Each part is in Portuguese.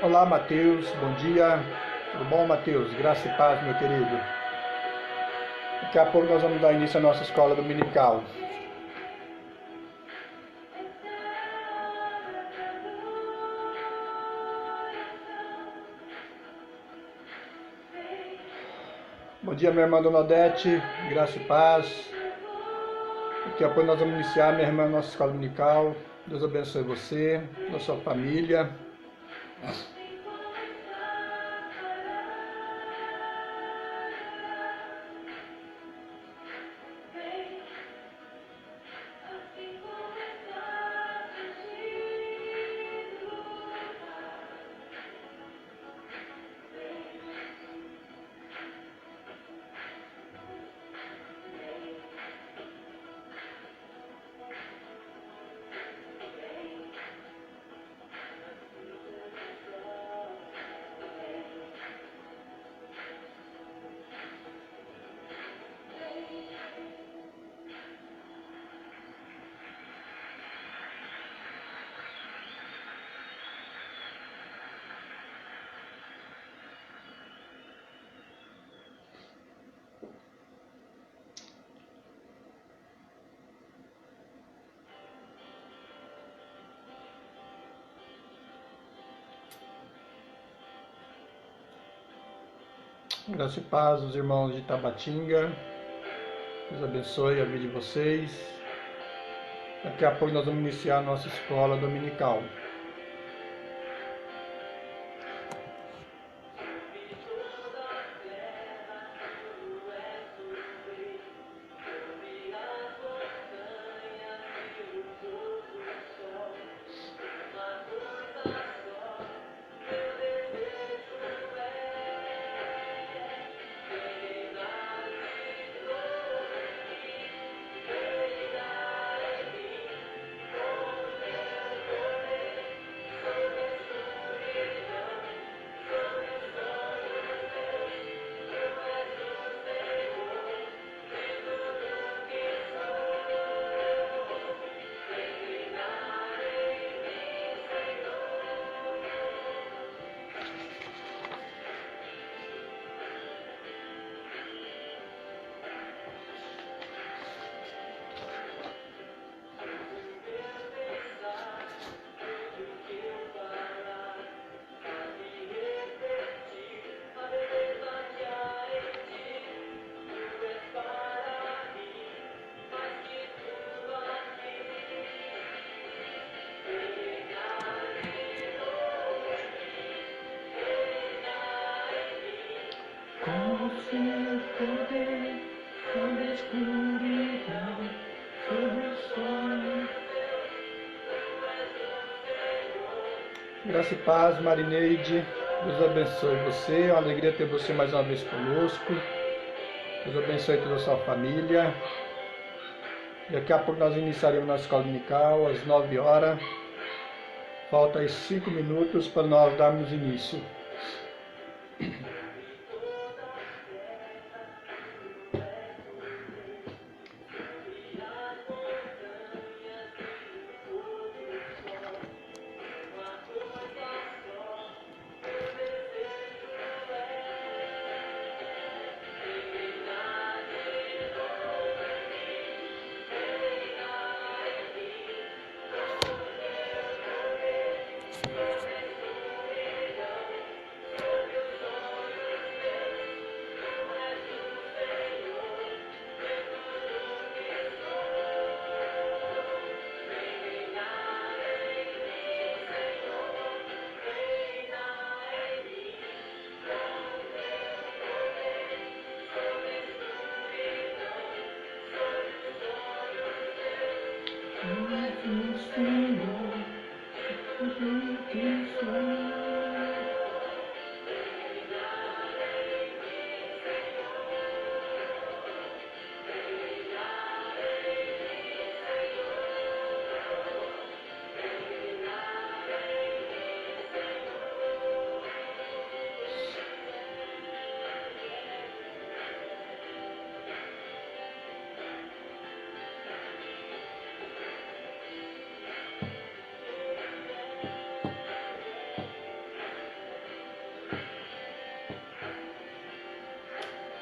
Olá, Matheus, bom dia. Tudo bom, Matheus? Graça e paz, meu querido. Daqui a pouco nós vamos dar início à nossa escola dominical. Bom dia, minha irmã Dona Odete, graça e paz. Daqui a pouco nós vamos iniciar, minha irmã, a nossa escola dominical. Deus abençoe você, a sua família. Graça e paz, os irmãos de Tabatinga. Deus abençoe a vida de vocês. Daqui a pouco nós vamos iniciar a nossa escola dominical. Com seu poder, toda escuridão, sobre o sol. Graça e paz, Marineide. Deus abençoe você. É uma alegria ter você mais uma vez conosco. Deus abençoe toda a sua família. Daqui a pouco nós iniciaremos nossa escola dominical às 9 horas. Falta aí 5 minutos para nós darmos início.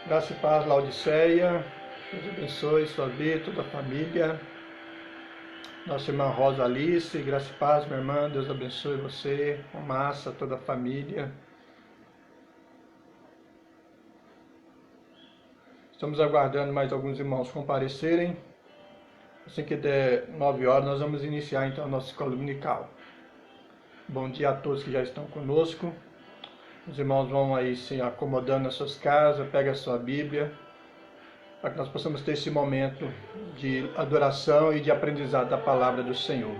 Graça e paz, Laodiceia. Deus abençoe sua vida, toda a família. Nossa irmã Rosa Alice, graça e paz, minha irmã. Deus abençoe você, a massa, toda a família. Estamos aguardando mais alguns irmãos comparecerem. Assim que der 9 horas, nós vamos iniciar então a nossa escola dominical. Bom dia a todos que já estão conosco. Os irmãos vão aí se acomodando nas suas casas, pega a sua Bíblia, para que nós possamos ter esse momento de adoração e de aprendizado da palavra do Senhor.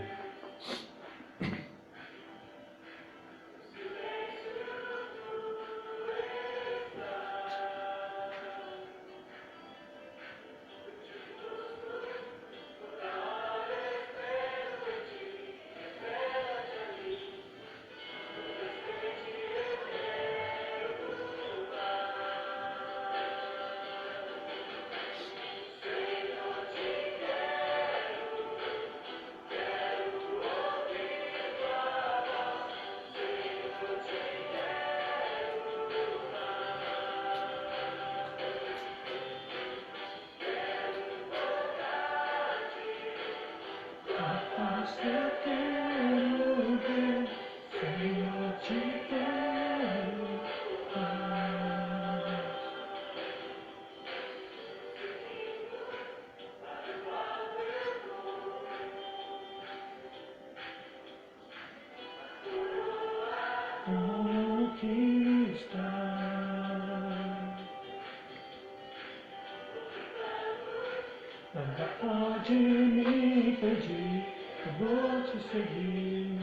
Nada pode me impedir, eu vou te seguir.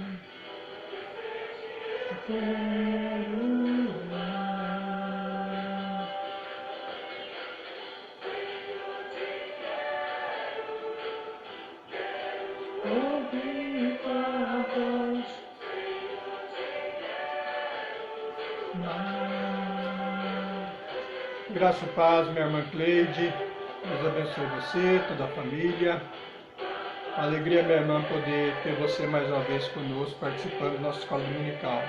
Eu quero lá. Ouvir tua voz. Graça e paz, minha irmã Cleide. Deus abençoe você, toda a família. Alegria, minha irmã, poder ter você mais uma vez conosco, participando da nossa escola dominical.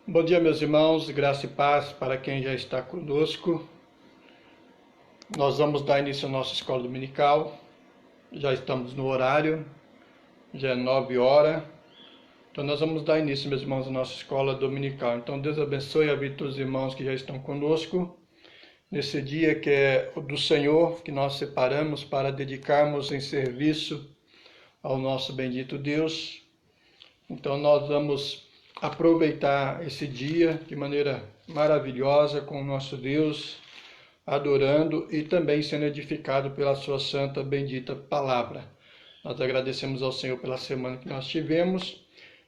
Bom dia, meus irmãos, graça e paz para quem já está conosco. Nós vamos dar início à nossa escola dominical. Já estamos no horário, já é 9 horas. Então nós vamos dar início, meus irmãos, à nossa escola dominical. Então Deus abençoe a vida dos irmãos que já estão conosco nesse dia que é o do Senhor, que nós separamos para dedicarmos em serviço ao nosso bendito Deus. Então nós vamos aproveitar esse dia de maneira maravilhosa com o nosso Deus, adorando e também sendo edificado pela sua santa bendita palavra. Nós agradecemos ao Senhor pela semana que nós tivemos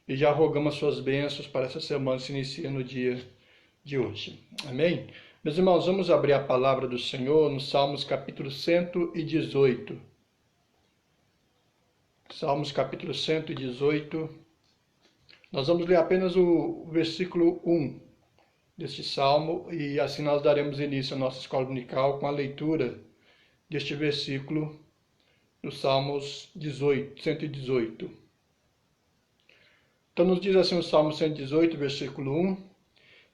e já rogamos suas bênçãos para essa semana que se inicia no dia de hoje. Amém? Meus irmãos, vamos abrir a palavra do Senhor no Salmos capítulo 118. Salmos capítulo 118. Nós vamos ler apenas o versículo 1 deste salmo e assim nós daremos início à nossa escola dominical com a leitura deste versículo do Salmos 118. Então nos diz assim o Salmo 118, versículo 1: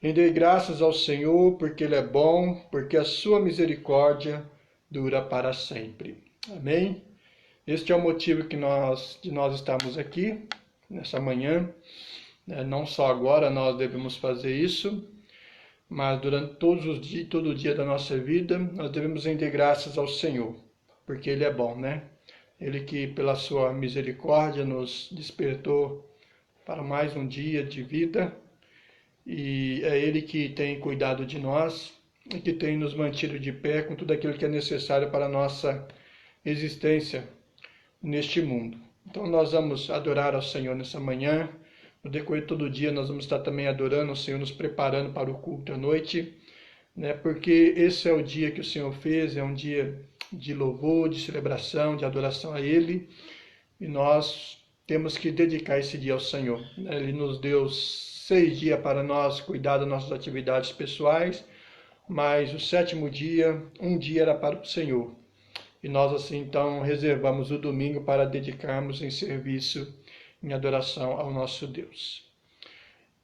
Rendei graças ao Senhor, porque Ele é bom, porque a sua misericórdia dura para sempre. Amém? Este é o motivo de nós estarmos aqui, nessa manhã. Não só agora nós devemos fazer isso, mas durante todo o dia da nossa vida, nós devemos render graças ao Senhor, porque Ele é bom, né? Ele que, pela sua misericórdia, nos despertou para mais um dia de vida, e é Ele que tem cuidado de nós e que tem nos mantido de pé com tudo aquilo que é necessário para a nossa existência neste mundo. Então nós vamos adorar ao Senhor nessa manhã. No decorrer de todo o dia nós vamos estar também adorando ao Senhor, nos preparando para o culto à noite, né? Porque esse é o dia que o Senhor fez, é um dia de louvor, de celebração, de adoração a Ele, e nós temos que dedicar esse dia ao Senhor. Ele nos deu 6 dias para nós cuidar das nossas atividades pessoais, mas o 7º dia, um dia era para o Senhor. E nós assim então reservamos o domingo para dedicarmos em serviço, em adoração ao nosso Deus.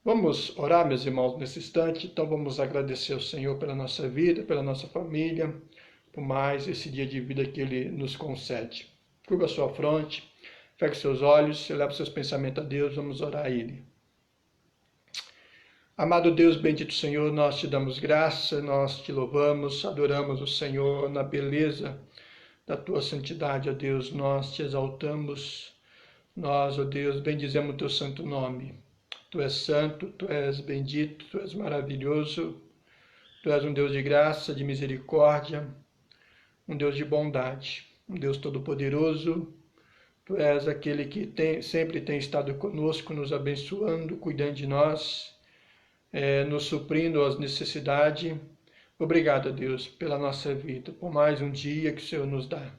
Vamos orar, meus irmãos, nesse instante. Então vamos agradecer ao Senhor pela nossa vida, pela nossa família, por mais esse dia de vida que Ele nos concede. Curva a sua fronte, feche seus olhos, eleva seus pensamentos a Deus, vamos orar a Ele. Amado Deus, bendito Senhor, nós te damos graça, nós te louvamos, adoramos o Senhor na beleza da tua santidade, ó Deus, nós te exaltamos, nós, ó Deus, bendizemos o teu santo nome. Tu és santo, tu és bendito, tu és maravilhoso, tu és um Deus de graça, de misericórdia, um Deus de bondade, um Deus todo-poderoso. Tu és aquele que sempre tem estado conosco, nos abençoando, cuidando de nós, nos suprindo as necessidades. Obrigado, Deus, pela nossa vida, por mais um dia que o Senhor nos dá,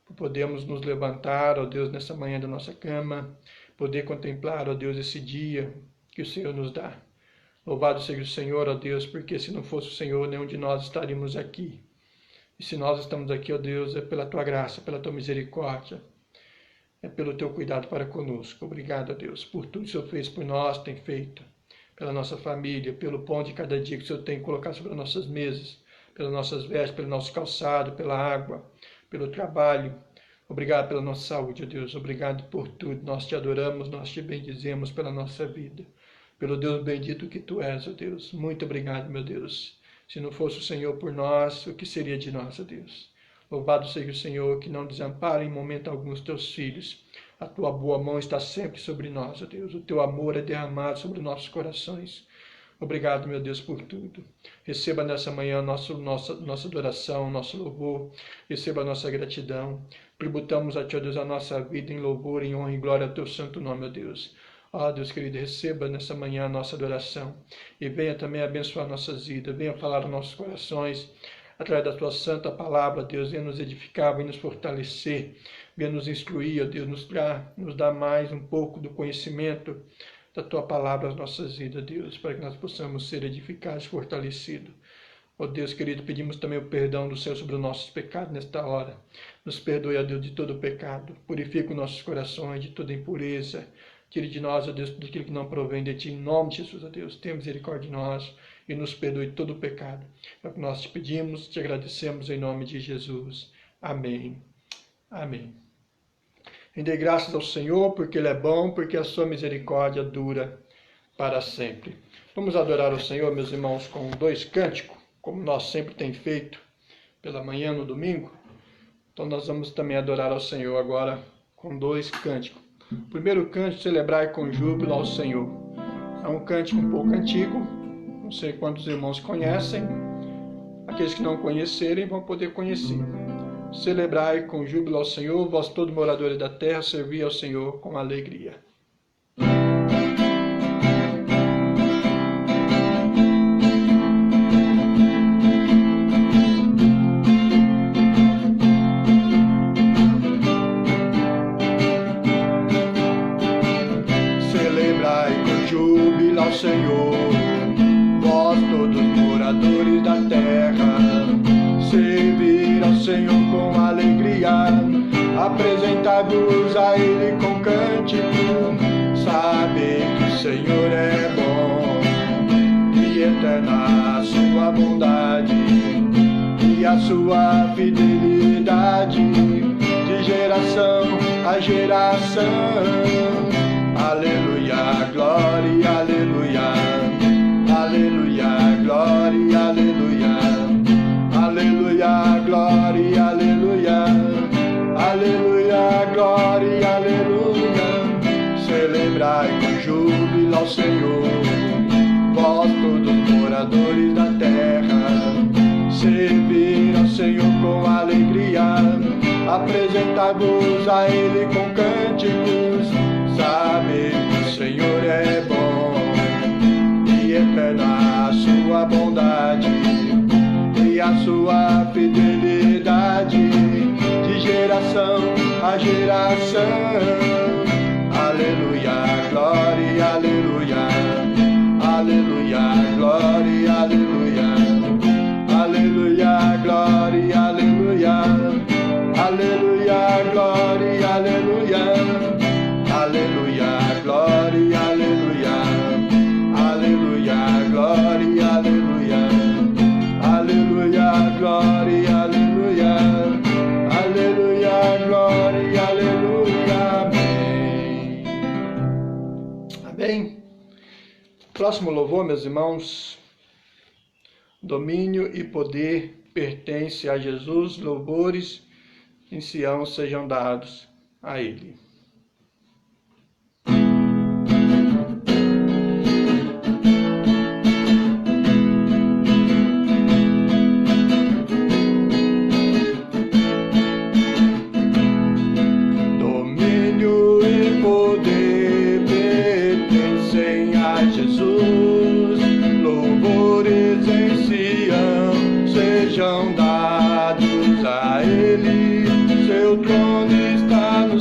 por podermos nos levantar, ó Deus, nessa manhã da nossa cama, poder contemplar, ó Deus, esse dia que o Senhor nos dá. Louvado seja o Senhor, ó Deus, porque se não fosse o Senhor, nenhum de nós estaríamos aqui. E se nós estamos aqui, ó Deus, é pela tua graça, pela tua misericórdia, é pelo teu cuidado para conosco. Obrigado, ó Deus, por tudo que o Senhor fez por nós, tem feito, pela nossa família, pelo pão de cada dia que o Senhor tem colocado sobre as nossas mesas, pelas nossas vestes, pelo nosso calçado, pela água, pelo trabalho. Obrigado pela nossa saúde, ó Deus. Obrigado por tudo. Nós te adoramos, nós te bendizemos pela nossa vida. Pelo Deus bendito que tu és, ó Deus. Muito obrigado, meu Deus. Se não fosse o Senhor por nós, o que seria de nós, ó Deus? Louvado seja o Senhor, que não desampara em momento algum os teus filhos. A tua boa mão está sempre sobre nós, ó Deus. O teu amor é derramado sobre nossos corações. Obrigado, meu Deus, por tudo. Receba nessa manhã nossa adoração, nosso louvor. Receba a nossa gratidão. Tributamos a ti, ó Deus, a nossa vida em louvor, em honra e glória ao teu santo nome, ó Deus. Ó Deus querido, receba nessa manhã a nossa adoração. E venha também abençoar nossas vidas. Venha falar aos nossos corações. Através da tua santa palavra, Deus, venha nos edificar, venha nos fortalecer, venha nos instruir, ó Deus, nos dar mais um pouco do conhecimento da tua palavra às nossas vidas, Deus, para que nós possamos ser edificados, fortalecidos. Ó Deus querido, pedimos também o perdão do Senhor sobre os nossos pecados nesta hora. Nos perdoe, ó Deus, de todo o pecado. Purifica os nossos corações de toda impureza. Tire de nós, ó Deus, tudo aquilo que não provém de ti. Em nome de Jesus, ó Deus, tenha misericórdia de nós e nos perdoe todo o pecado. É o que nós te pedimos, te agradecemos em nome de Jesus. Amém. Amém. Render graças ao Senhor, porque Ele é bom, porque a sua misericórdia dura para sempre. Vamos adorar o Senhor, meus irmãos, com 2 cânticos, como nós sempre temos feito pela manhã no domingo. Então nós vamos também adorar ao Senhor agora com 2 cânticos. O primeiro cântico, celebrar com júbilo ao Senhor. É um cântico um pouco antigo, não sei quantos irmãos conhecem. Aqueles que não conhecerem vão poder conhecer. Celebrai com júbilo ao Senhor, vós todos moradores da terra, servi ao Senhor com alegria. Celebrai com júbilo ao Senhor, vós todos moradores da terra, servir ao Senhor com alegria, apresentai-vos a Ele com cântico, sabei que o Senhor é bom, e eterna a sua bondade, e a sua fidelidade, de geração a geração. Aleluia, glória, aleluia, aleluia, glória, aleluia. Aleluia, glória, aleluia, aleluia, glória, aleluia. Celebrai com júbilo ao Senhor, vós todos moradores da terra, servir ao Senhor com alegria, apresentai-vos a Ele com cânticos, sabei que o Senhor é bom, e eterna a sua bondade, e a sua fidelidade, de geração a geração. Aleluia, glória, aleluia, aleluia, glória, aleluia, aleluia, glória, aleluia, aleluia, glória, aleluia, aleluia, glória, aleluia, aleluia, glória, aleluia. Aleluia, glória, aleluia, aleluia, glória, aleluia, amém. Amém? Próximo louvor, meus irmãos. Domínio e poder pertence a Jesus, louvores em Sião sejam dados a Ele.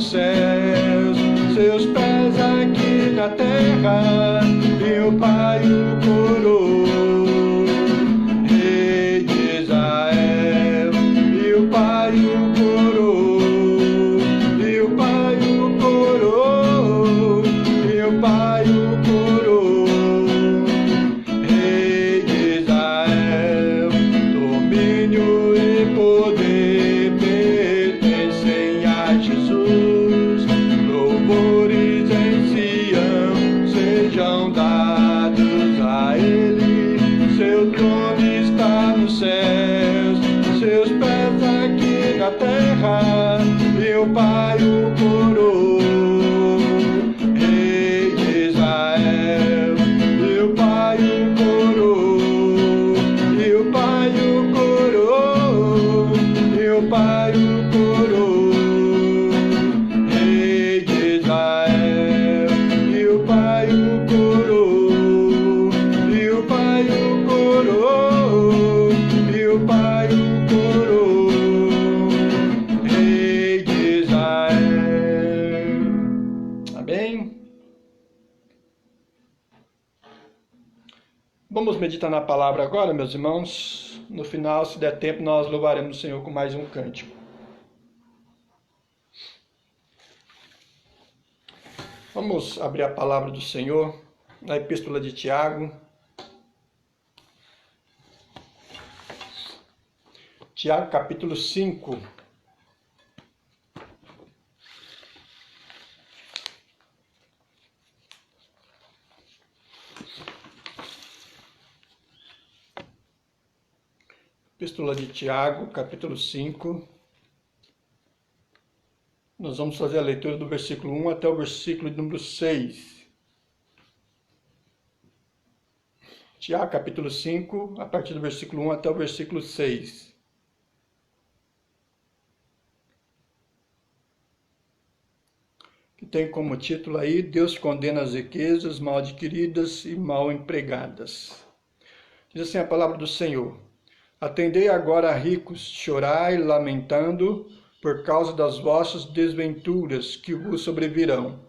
Céus, seus pés aqui na terra, e o Pai o coroou, Rei de Israel, e o Pai o coroou, e o Pai o coroou, e o Pai o coroou, Rei de Israel, domínio e poder pertencem a Jesus. Louvores em Sião sejam dados a Ele, seu trono está nos céus, seus pés aqui na terra, e o Pai o coroou, Rei de Israel, e o Pai o coroou, e o Pai o coroou, e o Pai o coroou. Vamos meditar na palavra agora, meus irmãos. No final, se der tempo, nós louvaremos o Senhor com mais um cântico. Vamos abrir a palavra do Senhor na Epístola de Tiago. Tiago, capítulo 5. Epístola de Tiago, capítulo 5. Nós vamos fazer a leitura do versículo 1 até o versículo número 6. Tiago, capítulo 5, a partir do versículo 1 até o versículo 6. Que tem como título aí: Deus condena as riquezas mal adquiridas e mal empregadas. Diz assim a palavra do Senhor: Atendei agora, ricos, chorai, lamentando, por causa das vossas desventuras que vos sobrevirão.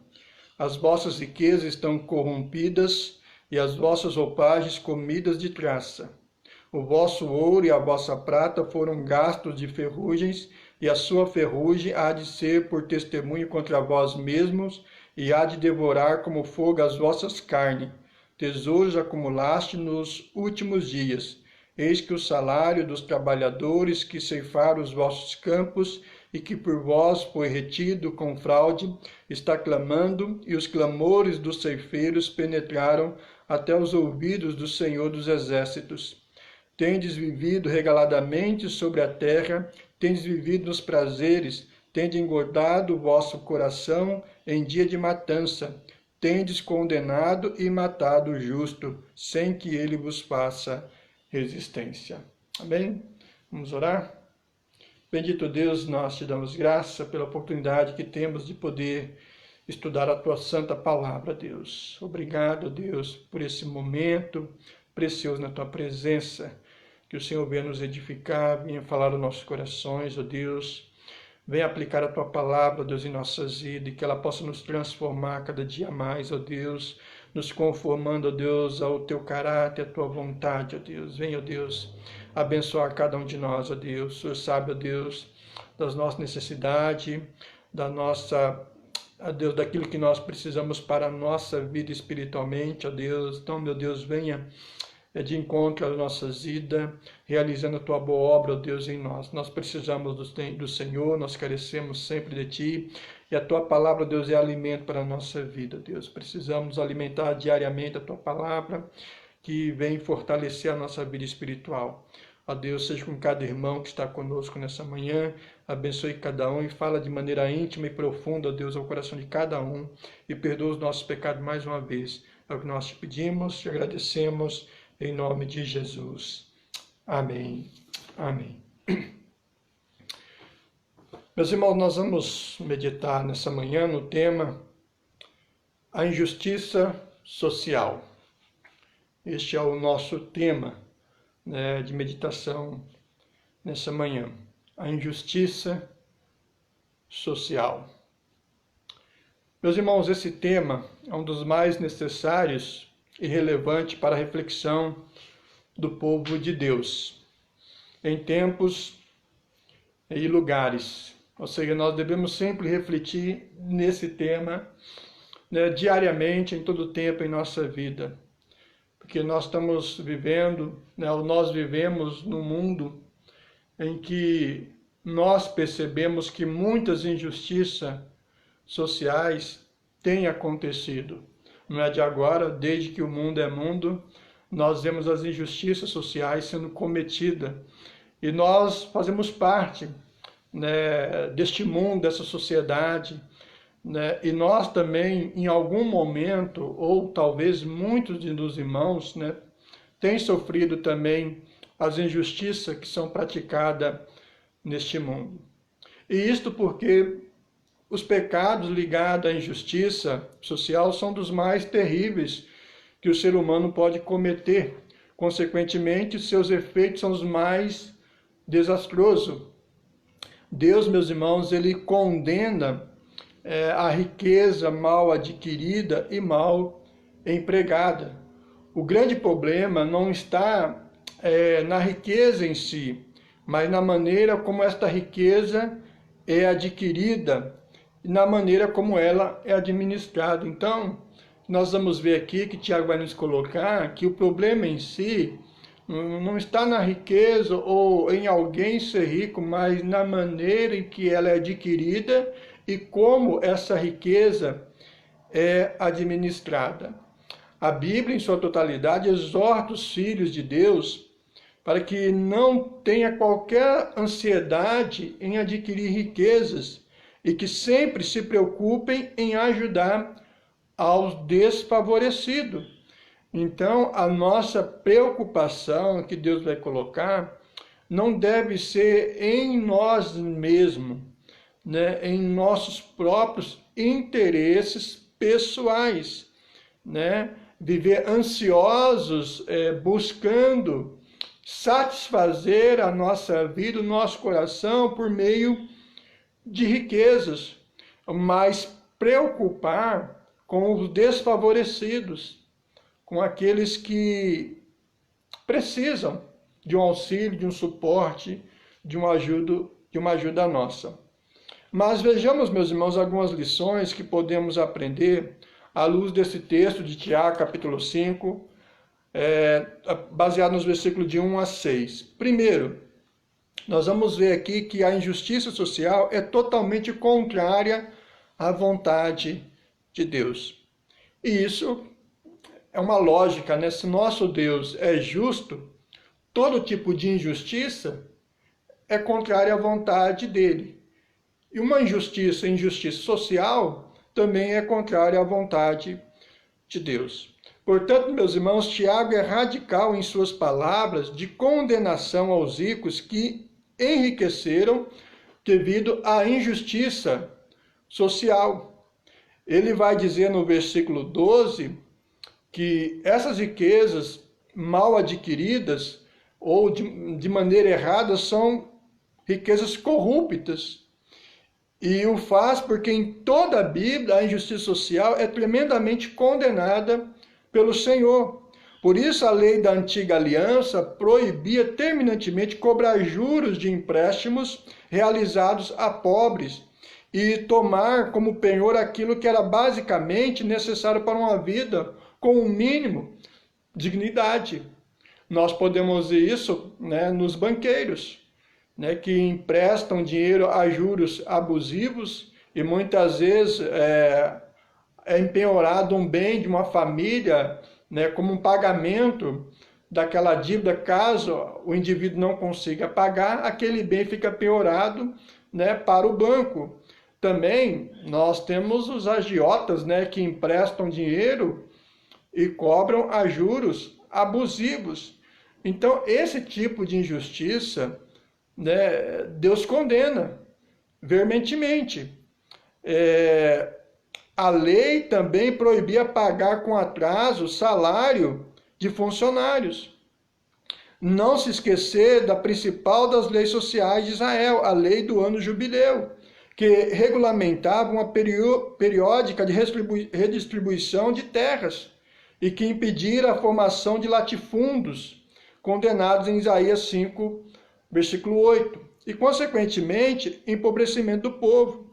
As vossas riquezas estão corrompidas, e as vossas roupagens comidas de traça. O vosso ouro e a vossa prata foram gastos de ferrugens, e a sua ferrugem há de ser por testemunho contra vós mesmos, e há de devorar como fogo as vossas carnes. Tesouros acumulaste nos últimos dias. Eis que o salário dos trabalhadores que ceifaram os vossos campos e que por vós foi retido com fraude, está clamando, e os clamores dos ceifeiros penetraram até os ouvidos do Senhor dos Exércitos. Tendes vivido regaladamente sobre a terra, tendes vivido nos prazeres, tendes engordado o vosso coração em dia de matança, tendes condenado e matado o justo, sem que ele vos faça resistência. Amém? Vamos orar? Bendito Deus, nós te damos graça pela oportunidade que temos de poder estudar a tua santa palavra, Deus. Obrigado, Deus, por esse momento precioso na tua presença. Que o Senhor venha nos edificar, venha falar aos nossos corações, ó Deus. Venha aplicar a tua palavra, Deus, em nossas vidas, e que ela possa nos transformar cada dia mais, ó Deus, nos conformando, ó Deus, ao teu caráter, à tua vontade, ó Deus. Venha, ó Deus, abençoar cada um de nós, ó Deus. O Senhor sabe, ó Deus, das nossas necessidades, ó Deus, daquilo que nós precisamos para a nossa vida espiritualmente, ó Deus. Então, meu Deus, venha de encontro às nossas vidas, realizando a tua boa obra, ó Deus, em nós. Nós precisamos do Senhor, nós carecemos sempre de ti, e a tua palavra, Deus, é alimento para a nossa vida, Deus. Precisamos alimentar diariamente a tua palavra, que vem fortalecer a nossa vida espiritual. Ó Deus, seja com cada irmão que está conosco nessa manhã, abençoe cada um e fala de maneira íntima e profunda, ó Deus, ao coração de cada um, e perdoa os nossos pecados mais uma vez. É o que nós te pedimos, te agradecemos, em nome de Jesus. Amém. Amém. Meus irmãos, nós vamos meditar nessa manhã no tema a injustiça social. Este é o nosso tema, né, de meditação nessa manhã. A injustiça social. Meus irmãos, esse tema é um dos mais necessários e relevante para a reflexão do povo de Deus, em tempos e lugares. Ou seja, nós devemos sempre refletir nesse tema, né, diariamente, em todo o tempo em nossa vida. Porque nós estamos vivendo, né, nós vivemos num mundo em que nós percebemos que muitas injustiças sociais têm acontecido. Não é de agora, desde que o mundo é mundo, nós vemos as injustiças sociais sendo cometidas. E nós fazemos parte, né, deste mundo, dessa sociedade, né, e nós também, em algum momento, ou talvez muitos dos irmãos, né, têm sofrido também as injustiças que são praticadas neste mundo. E isto porque os pecados ligados à injustiça social são dos mais terríveis que o ser humano pode cometer. Consequentemente, seus efeitos são os mais desastrosos. Deus, meus irmãos, ele condena a riqueza mal adquirida e mal empregada. O grande problema não está na riqueza em si, mas na maneira como esta riqueza é adquirida e na maneira como ela é administrada. Então, nós vamos ver aqui que Tiago vai nos colocar que o problema em si não está na riqueza ou em alguém ser rico, mas na maneira em que ela é adquirida e como essa riqueza é administrada. A Bíblia, em sua totalidade, exorta os filhos de Deus para que não tenha qualquer ansiedade em adquirir riquezas e que sempre se preocupem em ajudar aos desfavorecidos. Então, a nossa preocupação que Deus vai colocar não deve ser em nós mesmos, né? Em nossos próprios interesses pessoais, né? Viver ansiosos, buscando satisfazer a nossa vida, o nosso coração por meio de riquezas, mas preocupar com os desfavorecidos, com aqueles que precisam de um auxílio, de um suporte, de uma ajuda nossa. Mas vejamos, meus irmãos, algumas lições que podemos aprender à luz desse texto de Tiago, capítulo 5, baseado nos versículos de 1 a 6. Primeiro, nós vamos ver aqui que a injustiça social é totalmente contrária à vontade de Deus. E isso é uma lógica, né? Se nosso Deus é justo, todo tipo de injustiça é contrária à vontade dele. E uma injustiça social, também é contrária à vontade de Deus. Portanto, meus irmãos, Tiago é radical em suas palavras de condenação aos ricos que enriqueceram devido à injustiça social. Ele vai dizer no versículo 12 que essas riquezas mal adquiridas ou de maneira errada são riquezas corruptas. E o faz porque em toda a Bíblia a injustiça social é tremendamente condenada pelo Senhor. Por isso a lei da antiga aliança proibia terminantemente cobrar juros de empréstimos realizados a pobres e tomar como penhor aquilo que era basicamente necessário para uma vida com um mínimo de dignidade. Nós podemos ver isso, né, nos banqueiros, né, que emprestam dinheiro a juros abusivos e muitas vezes é empenhorado um bem de uma família, né, como um pagamento daquela dívida. Caso o indivíduo não consiga pagar, aquele bem fica penhorado, né, para o banco. Também nós temos os agiotas, né, que emprestam dinheiro e cobram a juros abusivos. Então, esse tipo de injustiça, né, Deus condena veementemente. A lei também proibia pagar com atraso salário de funcionários. Não se esquecer da principal das leis sociais de Israel, a lei do ano jubileu, que regulamentava uma periódica de redistribuição de terras e que impedia a formação de latifúndios, condenados em Isaías 5, versículo 8, e, consequentemente, empobrecimento do povo.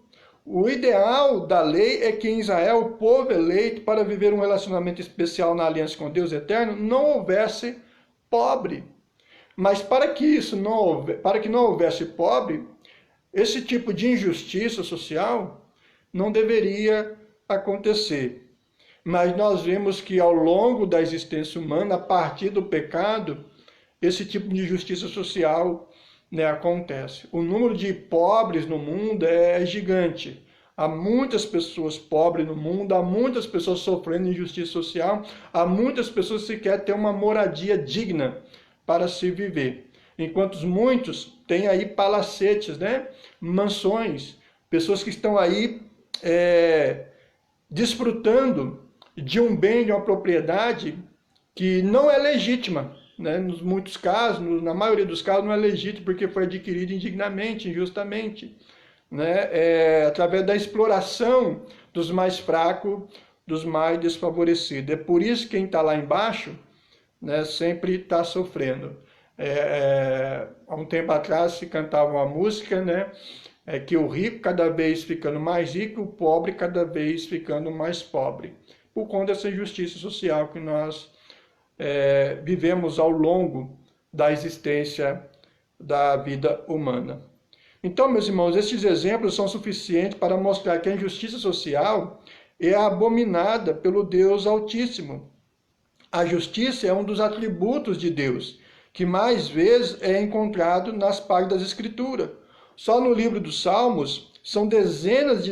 O ideal da lei é que em Israel, o povo eleito para viver um relacionamento especial na aliança com Deus eterno, não houvesse pobre. Mas para que não houvesse pobre, esse tipo de injustiça social não deveria acontecer. Mas nós vemos que ao longo da existência humana, a partir do pecado, esse tipo de injustiça social, né, acontece. O número de pobres no mundo é gigante. Há muitas pessoas pobres no mundo, há muitas pessoas sofrendo injustiça social, há muitas pessoas que sequer têm uma moradia digna para se viver. Enquanto muitos têm aí palacetes, né, mansões, pessoas que estão aí desfrutando de um bem, de uma propriedade que não é legítima. Né? Muitos casos, na maioria dos casos, não é legítimo porque foi adquirido indignamente, injustamente, né? Através da exploração dos mais fracos, dos mais desfavorecidos. É por isso que quem está lá embaixo, né, sempre está sofrendo. Há um tempo atrás se cantava uma música, né, que o rico cada vez ficando mais rico, o pobre cada vez ficando mais pobre, por conta dessa injustiça social que nós vivemos ao longo da existência da vida humana. Então, meus irmãos, esses exemplos são suficientes para mostrar que a injustiça social é abominada pelo Deus Altíssimo. A justiça é um dos atributos de Deus, que mais vezes é encontrado nas páginas das Escrituras. Só no livro dos Salmos são dezenas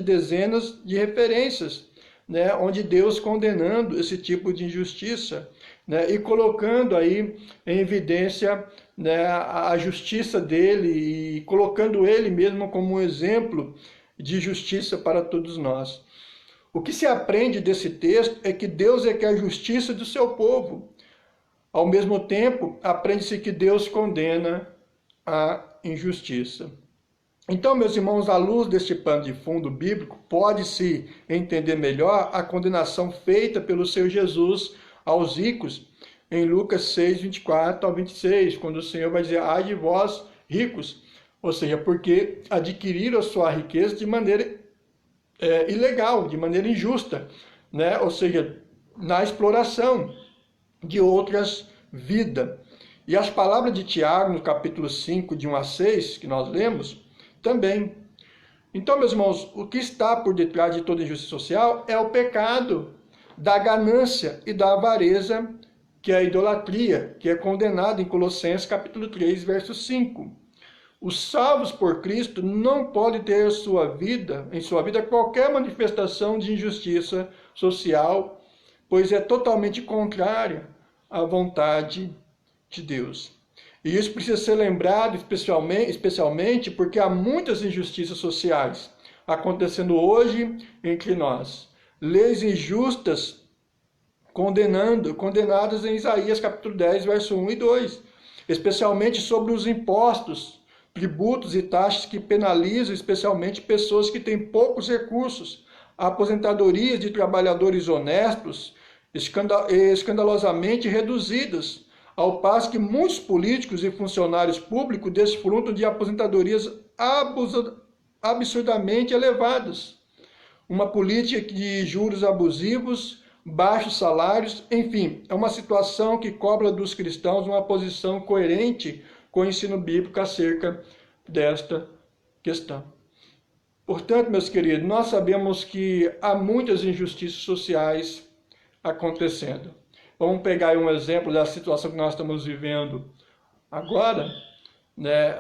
de referências, né, onde Deus condenando esse tipo de injustiça, né, e colocando aí em evidência, né, a justiça dele e colocando ele mesmo como um exemplo de justiça para todos nós. O que se aprende desse texto é que Deus é que é a justiça do seu povo. Ao mesmo tempo, aprende-se que Deus condena a injustiça. Então, meus irmãos, à luz deste pano de fundo bíblico, pode-se entender melhor a condenação feita pelo Senhor Jesus aos ricos, em Lucas 6, 24 ao 26, quando o Senhor vai dizer, ai de vós ricos, ou seja, porque adquiriram a sua riqueza de maneira ilegal, de maneira injusta, né? Ou seja, na exploração de outras vidas. E as palavras de Tiago, no capítulo 5, de 1 a 6, que nós lemos, também. Então, meus irmãos, o que está por detrás de toda injustiça social é o pecado da ganância e da avareza, que é a idolatria, que é condenado em Colossenses capítulo 3, verso 5. Os salvos por Cristo não podem ter em sua vida qualquer manifestação de injustiça social, pois é totalmente contrária à vontade de Deus. E isso precisa ser lembrado especialmente porque há muitas injustiças sociais acontecendo hoje entre nós. Leis injustas condenadas em Isaías capítulo 10, verso 1 e 2, especialmente sobre os impostos, tributos e taxas que penalizam especialmente pessoas que têm poucos recursos, aposentadorias de trabalhadores honestos, escandalosamente reduzidas, ao passo que muitos políticos e funcionários públicos desfrutam de aposentadorias absurdamente elevadas. Uma política de juros abusivos, baixos salários, enfim, é uma situação que cobra dos cristãos uma posição coerente com o ensino bíblico acerca desta questão. Portanto, meus queridos, nós sabemos que há muitas injustiças sociais acontecendo. Vamos pegar aí um exemplo da situação que nós estamos vivendo agora, né?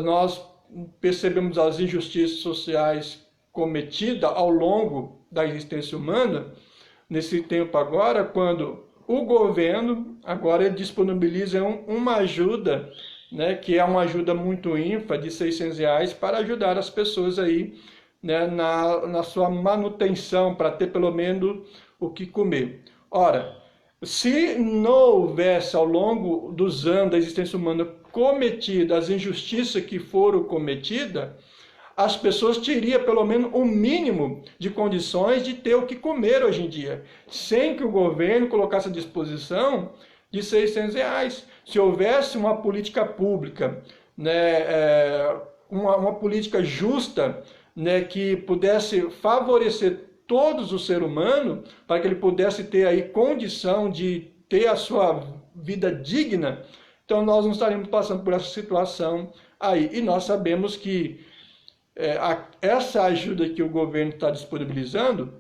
Nós percebemos as injustiças sociais cometidas ao longo da existência humana, nesse tempo agora, quando o governo agora disponibiliza uma ajuda, né, que é uma ajuda muito ínfima, de R$600, para ajudar as pessoas aí, né, na sua manutenção, para ter pelo menos o que comer. Ora, se não houvesse ao longo dos anos da existência humana cometidas as injustiças que foram cometidas, as pessoas teriam pelo menos um mínimo de condições de ter o que comer hoje em dia, sem que o governo colocasse à disposição de R$600. Se houvesse uma política pública, né, uma política justa, né, que pudesse favorecer todos os seres humanos, para que ele pudesse ter aí condição de ter a sua vida digna, então nós não estaríamos passando por essa situação aí. E nós sabemos que essa ajuda que o governo está disponibilizando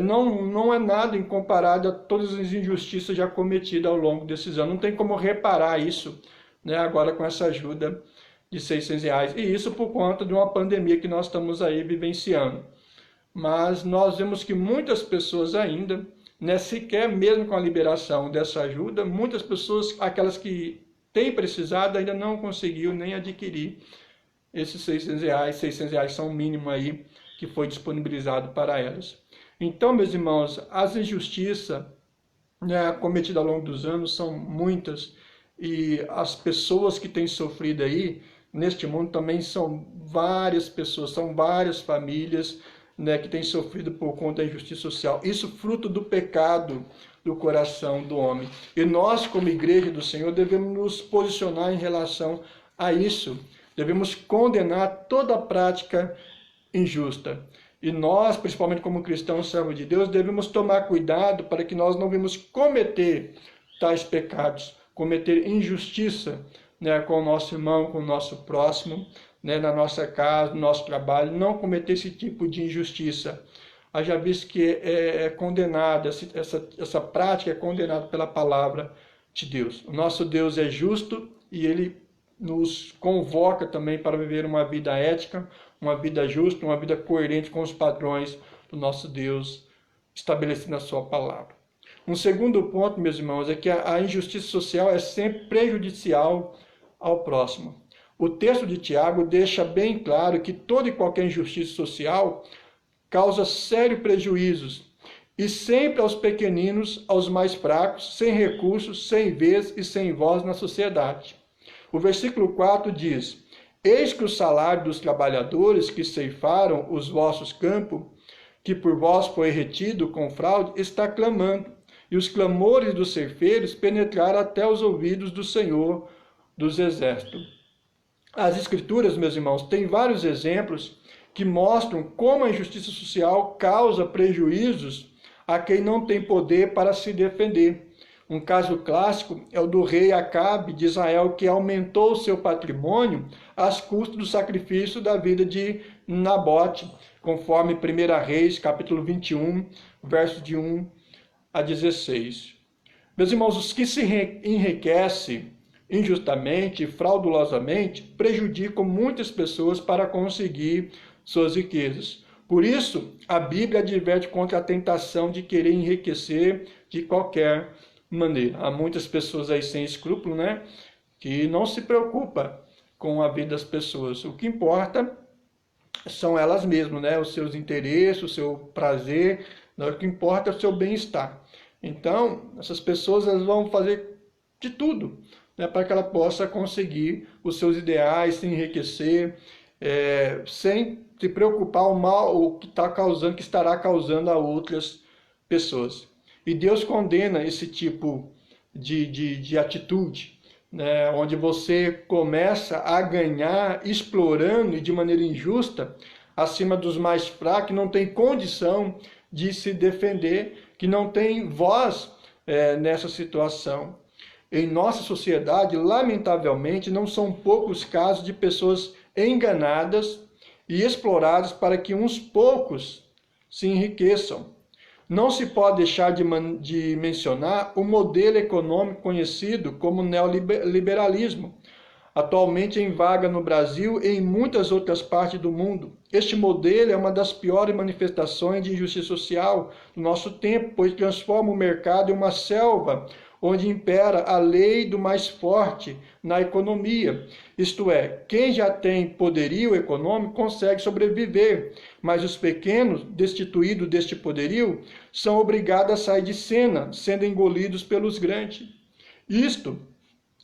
não é nada em comparado a todas as injustiças já cometidas ao longo desses anos. Não tem como reparar isso, né, agora com essa ajuda de R$600. E isso por conta de uma pandemia que nós estamos aí vivenciando. Mas nós vemos que muitas pessoas ainda, né, sequer mesmo com a liberação dessa ajuda, muitas pessoas, aquelas que têm precisado, ainda não conseguiu nem adquirir esses R$600. R$600 são o mínimo aí que foi disponibilizado para elas. Então, meus irmãos, as injustiças, né, cometidas ao longo dos anos são muitas, e as pessoas que têm sofrido aí neste mundo também são várias pessoas, são várias famílias, né, que têm sofrido por conta da injustiça social. Isso fruto do pecado do coração do homem. E nós, como igreja do Senhor, devemos nos posicionar em relação a isso. Devemos condenar toda prática injusta. E nós, principalmente como cristãos, servos de Deus, devemos tomar cuidado para que nós não venhamos cometer tais pecados, cometer injustiça, né, com o nosso irmão, com o nosso próximo, né, na nossa casa, no nosso trabalho, não cometer esse tipo de injustiça. Haja visto que é condenada, essa prática é condenada pela palavra de Deus. O nosso Deus é justo e Ele nos convoca também para viver uma vida ética, uma vida justa, uma vida coerente com os padrões do nosso Deus estabelecido na sua palavra. Um segundo ponto, meus irmãos, é que a injustiça social é sempre prejudicial ao próximo. O texto de Tiago deixa bem claro que toda e qualquer injustiça social causa sérios prejuízos, e sempre aos pequeninos, aos mais fracos, sem recursos, sem vez e sem voz na sociedade. O versículo 4 diz: Eis que o salário dos trabalhadores que ceifaram os vossos campos, que por vós foi retido com fraude, está clamando, e os clamores dos ceifeiros penetraram até os ouvidos do Senhor dos Exércitos. As Escrituras, meus irmãos, têm vários exemplos que mostram como a injustiça social causa prejuízos a quem não tem poder para se defender. Um caso clássico é o do rei Acabe de Israel, que aumentou seu patrimônio às custas do sacrifício da vida de Nabote, conforme 1 Reis, capítulo 21, versos de 1 a 16. Meus irmãos, os que se enriquecem injustamente e fraudulosamente prejudicam muitas pessoas para conseguir suas riquezas. Por isso, a Bíblia adverte contra a tentação de querer enriquecer de qualquer maneira. Há muitas pessoas aí sem escrúpulo, né, que não se preocupa com a vida das pessoas. O que importa são elas mesmas, né, os seus interesses, o seu prazer, o que importa é o seu bem-estar. Então, essas pessoas elas vão fazer de tudo, né, para que ela possa conseguir os seus ideais, se enriquecer, sem se preocupar o mal o que está causando, que estará causando a outras pessoas. E Deus condena esse tipo de atitude, né, onde você começa a ganhar explorando e de maneira injusta acima dos mais fracos, que não tem condição de se defender, que não tem voz nessa situação. Em nossa sociedade, lamentavelmente, não são poucos casos de pessoas enganadas e exploradas para que uns poucos se enriqueçam. Não se pode deixar de mencionar o modelo econômico conhecido como neoliberalismo, atualmente em vaga no Brasil e em muitas outras partes do mundo. Este modelo é uma das piores manifestações de injustiça social do nosso tempo, pois transforma o mercado em uma selva onde impera a lei do mais forte na economia. Isto é, quem já tem poderio econômico consegue sobreviver, mas os pequenos, destituídos deste poderio, são obrigados a sair de cena, sendo engolidos pelos grandes. Isto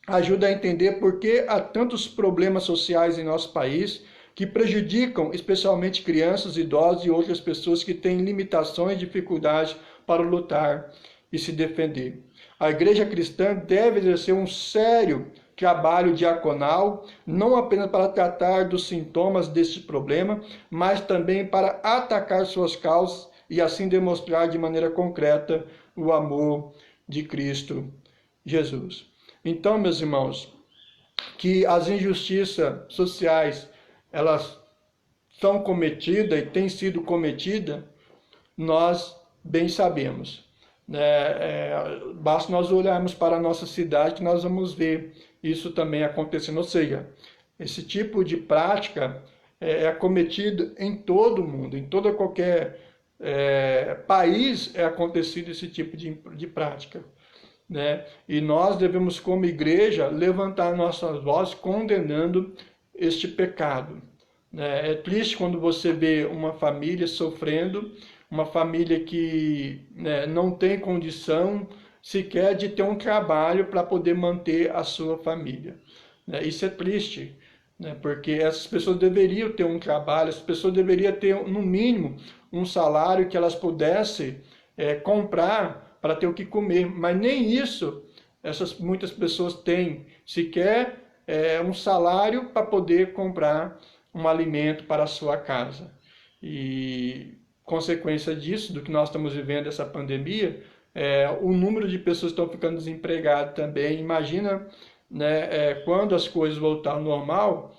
ajuda a entender por que há tantos problemas sociais em nosso país que prejudicam especialmente crianças, idosos e outras pessoas que têm limitações e dificuldades para lutar e se defender. A igreja cristã deve exercer um sério trabalho diaconal, não apenas para tratar dos sintomas deste problema, mas também para atacar suas causas e assim demonstrar de maneira concreta o amor de Cristo Jesus. Então, meus irmãos, que as injustiças sociais, elas são cometidas e têm sido cometidas, nós bem sabemos. Basta nós olharmos para a nossa cidade que nós vamos ver isso também acontecendo. Ou seja, esse tipo de prática é cometido em todo o mundo, em todo qualquer país é acontecido esse tipo de prática. Né? E nós devemos, como igreja, levantar nossas vozes condenando este pecado. Né? É triste quando você vê uma família sofrendo, uma família que não tem condição sequer de ter um trabalho para poder manter a sua família. Isso é triste, porque essas pessoas deveriam ter um trabalho, essas pessoas deveriam ter, no mínimo, um salário que elas pudessem comprar para ter o que comer, mas nem isso muitas pessoas têm, sequer um salário para poder comprar um alimento para a sua casa. E consequência disso, do que nós estamos vivendo, essa pandemia, o número de pessoas que estão ficando desempregadas também. Imagina, quando as coisas voltarem ao normal,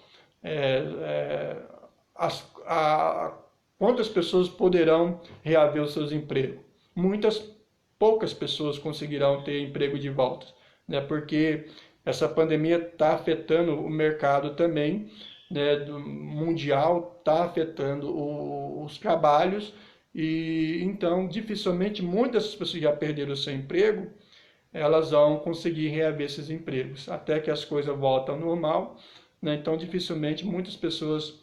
quantas pessoas poderão reaver os seus empregos? Poucas pessoas conseguirão ter emprego de volta. né, porque essa pandemia está afetando o mercado também, né, mundial, está afetando os trabalhos, e então dificilmente muitas pessoas que já perderam o seu emprego, elas vão conseguir reaver esses empregos, até que as coisas voltem ao normal, né? Então dificilmente muitas pessoas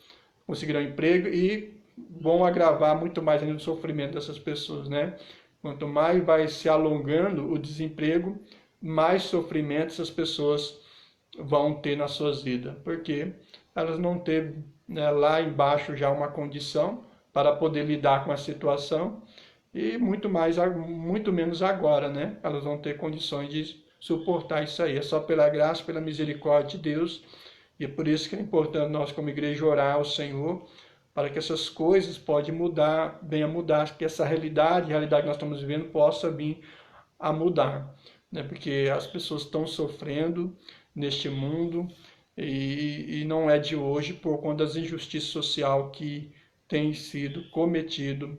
conseguirão emprego e vão agravar muito mais ainda o sofrimento dessas pessoas, né? Quanto mais vai se alongando o desemprego, mais sofrimento essas pessoas vão ter nas suas vidas, porque elas não teve, né, lá embaixo já uma condição para poder lidar com a situação, e muito menos agora, né? Elas vão ter condições de suportar isso aí. É só pela graça, pela misericórdia de Deus, e é por isso que é importante nós como igreja orar ao Senhor, para que essas coisas possam mudar, venha mudar, que essa realidade que nós estamos vivendo possa vir a mudar, né? Porque as pessoas estão sofrendo neste mundo, e não é de hoje, por conta das injustiças sociais que tem sido cometido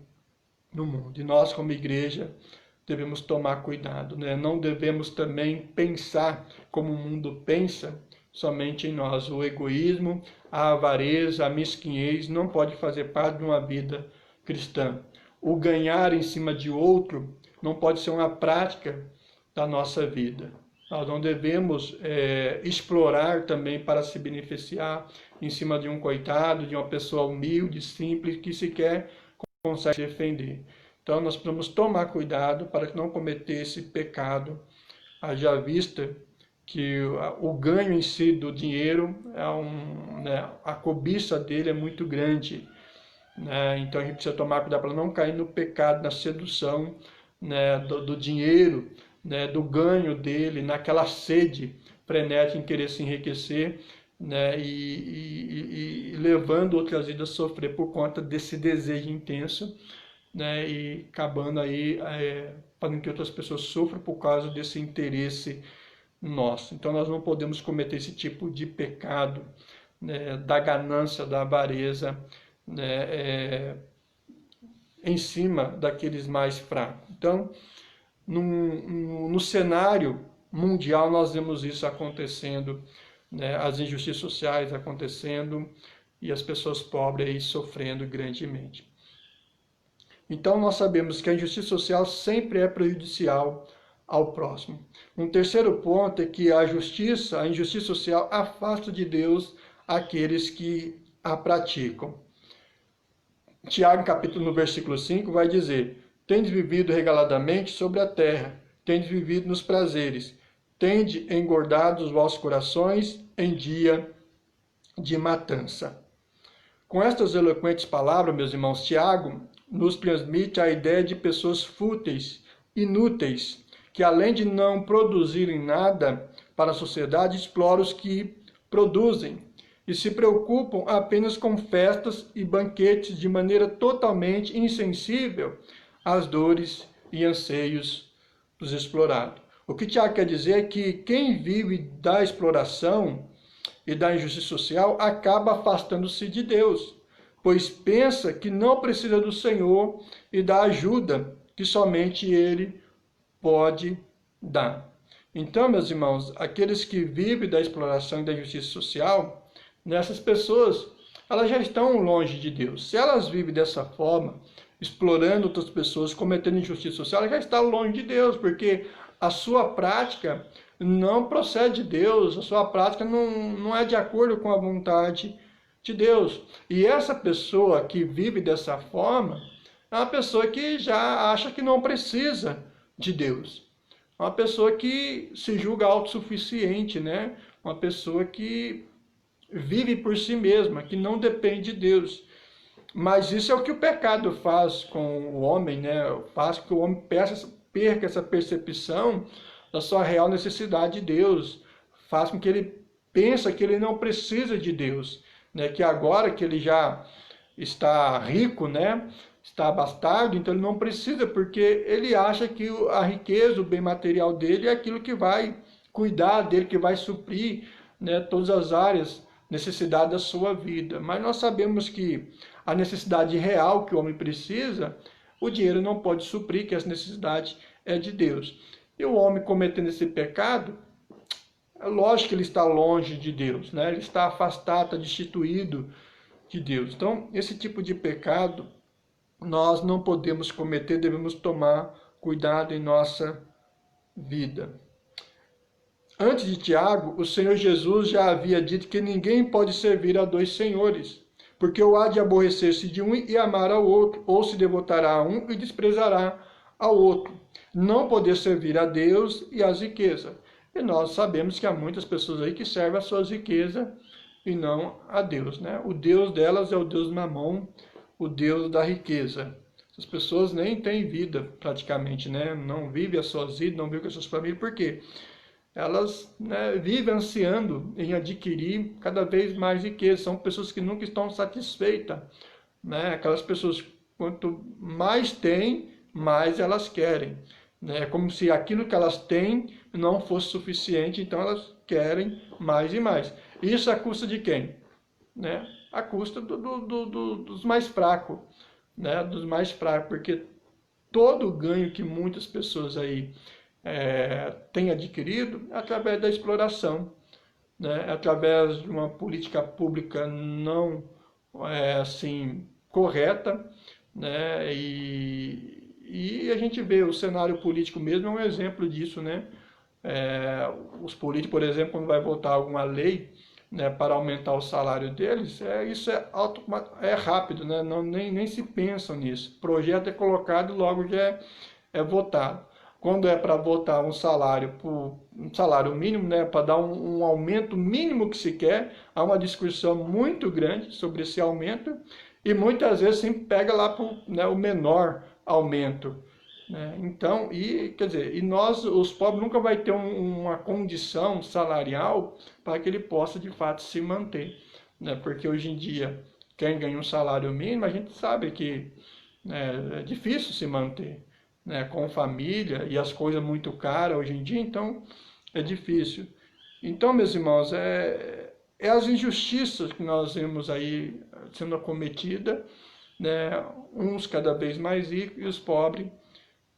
no mundo. E nós, como igreja, devemos tomar cuidado, né? Não devemos também pensar como o mundo pensa, somente em nós. O egoísmo, a avareza, a mesquinhez não pode fazer parte de uma vida cristã. O ganhar em cima de outro não pode ser uma prática da nossa vida. Nós não devemos explorar também para se beneficiar em cima de um coitado, de uma pessoa humilde, simples, que sequer consegue se defender. Então nós precisamos tomar cuidado para não cometer esse pecado, haja vista que o ganho em si do dinheiro, né, a cobiça dele é muito grande, né? Então a gente precisa tomar cuidado para não cair no pecado, na sedução, né, do dinheiro, né, do ganho dele, naquela sede frenética em querer se enriquecer, né, e levando outras vidas a sofrer por conta desse desejo intenso, né, e acabando aí fazendo que outras pessoas sofram por causa desse interesse nosso. Então nós não podemos cometer esse tipo de pecado, né, da ganância, da avareza, né, em cima daqueles mais fracos. Então, no cenário mundial nós vemos isso acontecendo, né, as injustiças sociais acontecendo e as pessoas pobres aí sofrendo grandemente. Então nós sabemos que a injustiça social sempre é prejudicial ao próximo. Um terceiro ponto é que a injustiça social afasta de Deus aqueles que a praticam. Tiago, capítulo no versículo 5, vai dizer: tendes vivido regaladamente sobre a terra, tendes vivido nos prazeres, tende engordado os vossos corações em dia de matança. Com estas eloquentes palavras, meus irmãos, Tiago nos transmite a ideia de pessoas fúteis, inúteis, que além de não produzirem nada para a sociedade, exploram os que produzem e se preocupam apenas com festas e banquetes de maneira totalmente insensível às dores e anseios dos explorados. O que Tiago quer dizer é que quem vive da exploração e da injustiça social acaba afastando-se de Deus, pois pensa que não precisa do Senhor e da ajuda que somente Ele pode dar. Então, meus irmãos, aqueles que vivem da exploração e da injustiça social, nessas pessoas, elas já estão longe de Deus. Se elas vivem dessa forma, explorando outras pessoas, cometendo injustiça social, elas já estão longe de Deus, porque a sua prática não procede de Deus, a sua prática não é de acordo com a vontade de Deus. E essa pessoa que vive dessa forma é uma pessoa que já acha que não precisa de Deus. É uma pessoa que se julga autossuficiente, né? Uma pessoa que vive por si mesma, que não depende de Deus. Mas isso é o que o pecado faz com o homem, né? Faz com que o homem perca essa percepção da sua real necessidade de Deus. Faz com que ele pense que ele não precisa de Deus, né? Que agora que ele já está rico, né? Está abastado, então ele não precisa, porque ele acha que a riqueza, o bem material dele é aquilo que vai cuidar dele, que vai suprir, né, todas as áreas, necessidades da sua vida. Mas nós sabemos que a necessidade real que o homem precisa, o dinheiro não pode suprir, que essa necessidade é de Deus. E o homem cometendo esse pecado, é lógico que ele está longe de Deus, né? Ele está afastado, está destituído de Deus. Então, esse tipo de pecado nós não podemos cometer, devemos tomar cuidado em nossa vida. Antes de Tiago, o Senhor Jesus já havia dito que ninguém pode servir a dois senhores, porque ou há de aborrecer-se de um e amar ao outro, ou se devotará a um e desprezará ao outro. Não poder servir a Deus e às riquezas. E nós sabemos que há muitas pessoas aí que servem as suas riquezas e não a Deus, né? O Deus delas é o Deus Mamon, o Deus da riqueza. As pessoas nem têm vida praticamente, né? Não vivem as suas vidas, não vivem com as suas famílias. Por quê? Elas, né, vivem ansiando em adquirir cada vez mais riqueza. São pessoas que nunca estão satisfeitas, né? Aquelas pessoas, quanto mais têm, mais elas querem. É como se aquilo que elas têm não fosse suficiente, então elas querem mais e mais. Isso à custa de quem? Né? À custa dos mais fracos, né? Dos mais fracos, porque todo o ganho que muitas pessoas aí têm adquirido é através da exploração, né? Através de uma política pública não assim correta, né? E a gente vê o cenário político mesmo é um exemplo disso, né? Os políticos, por exemplo, quando vai votar alguma lei, né, para aumentar o salário deles, isso é rápido, né? Não, nem se pensam nisso. O projeto é colocado e logo já é votado. Quando é para votar um salário mínimo, né, para dar um aumento mínimo que se quer, há uma discussão muito grande sobre esse aumento e muitas vezes sempre pega lá para o menor aumento. Né? Então, quer dizer, nós, os pobres, nunca vai ter uma condição salarial para que ele possa de fato se manter. Né? Porque hoje em dia, quem ganha um salário mínimo, a gente sabe que é difícil se manter, né? Com família e as coisas muito caras hoje em dia, então é difícil. Então, meus irmãos, as injustiças que nós vemos aí sendo cometidas, né? Uns cada vez mais ricos e os pobres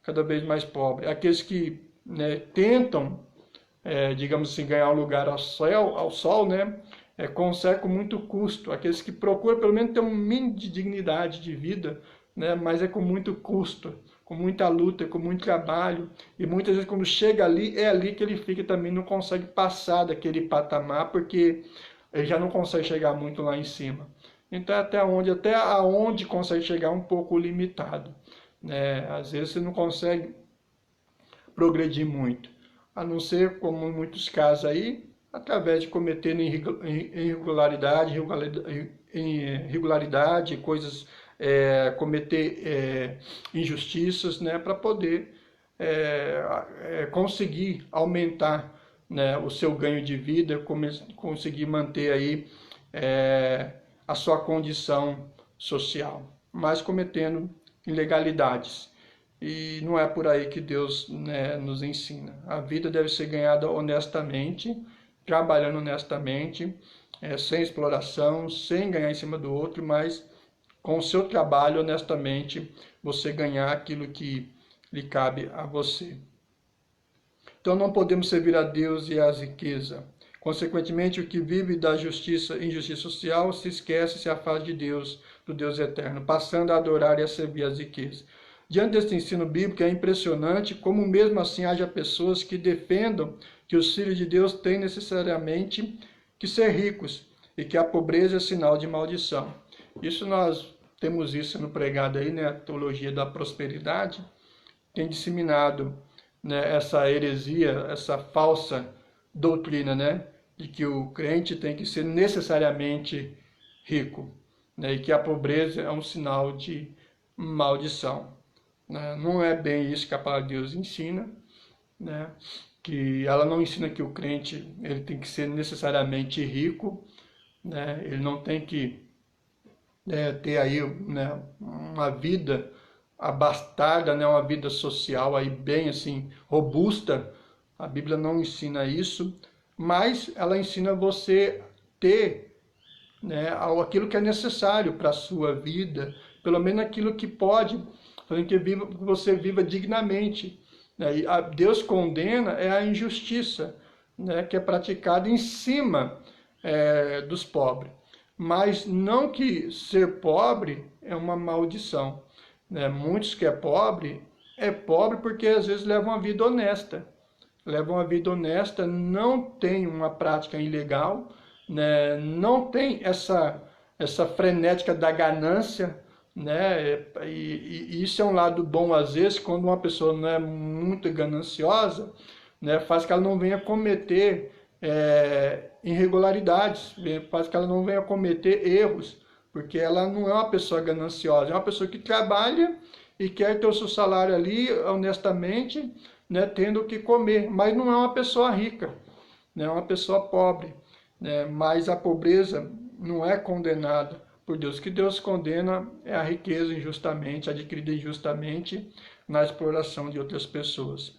cada vez mais pobres. Aqueles que, né, tentam, digamos assim, ganhar um lugar ao sol, né, conseguem com muito custo. Aqueles que procuram pelo menos ter um mínimo de dignidade de vida, né, mas é com muito custo, com muita luta, com muito trabalho. E muitas vezes quando chega ali, é ali que ele fica também, não consegue passar daquele patamar, porque ele já não consegue chegar muito lá em cima. Então até aonde consegue chegar um pouco limitado. Às vezes você não consegue progredir muito, a não ser, como em muitos casos aí, através de cometer irregularidade, coisas, cometer injustiças, né, para poder conseguir aumentar, né, o seu ganho de vida, conseguir manter aí a sua condição social, mas cometendo ilegalidades. E não é por aí que Deus, né, nos ensina. A vida deve ser ganhada honestamente, trabalhando honestamente, sem exploração, sem ganhar em cima do outro, mas com o seu trabalho honestamente você ganhar aquilo que lhe cabe a você. Então não podemos servir a Deus e às riquezas. Consequentemente, o que vive da injustiça social se esquece, se afasta de Deus, do Deus eterno, passando a adorar e a servir as riquezas. Diante deste ensino bíblico, é impressionante como mesmo assim haja pessoas que defendam que os filhos de Deus têm necessariamente que ser ricos e que a pobreza é sinal de maldição. Isso nós temos isso sendo pregado aí, né? A teologia da prosperidade tem disseminado, né, essa heresia, essa falsa doutrina, né, de que o crente tem que ser necessariamente rico, né, e que a pobreza é um sinal de maldição. Né? Não é bem isso que a palavra de Deus ensina, né, que ela não ensina que o crente ele tem que ser necessariamente rico, né, ele não tem que ter aí, né, uma vida abastada, né, uma vida social aí bem assim robusta. A Bíblia não ensina isso, mas ela ensina você ter, né, aquilo que é necessário para a sua vida, pelo menos aquilo que pode fazer que você viva dignamente. Né? E Deus condena a injustiça, né, que é praticada em cima dos pobres. Mas não que ser pobre é uma maldição, né? Muitos que é pobre porque às vezes levam uma vida honesta. Levam uma vida honesta, não tem uma prática ilegal, né? Não tem essa frenética da ganância, né? E isso é um lado bom às vezes, quando uma pessoa não é muito gananciosa, né? Faz que ela não venha cometer irregularidades, faz que ela não venha cometer erros, porque ela não é uma pessoa gananciosa, é uma pessoa que trabalha e quer ter o seu salário ali honestamente, né, tendo o que comer, mas não é uma pessoa rica, né, é uma pessoa pobre, né, mas a pobreza não é condenada por Deus. O que Deus condena é a riqueza injustamente, adquirida injustamente na exploração de outras pessoas.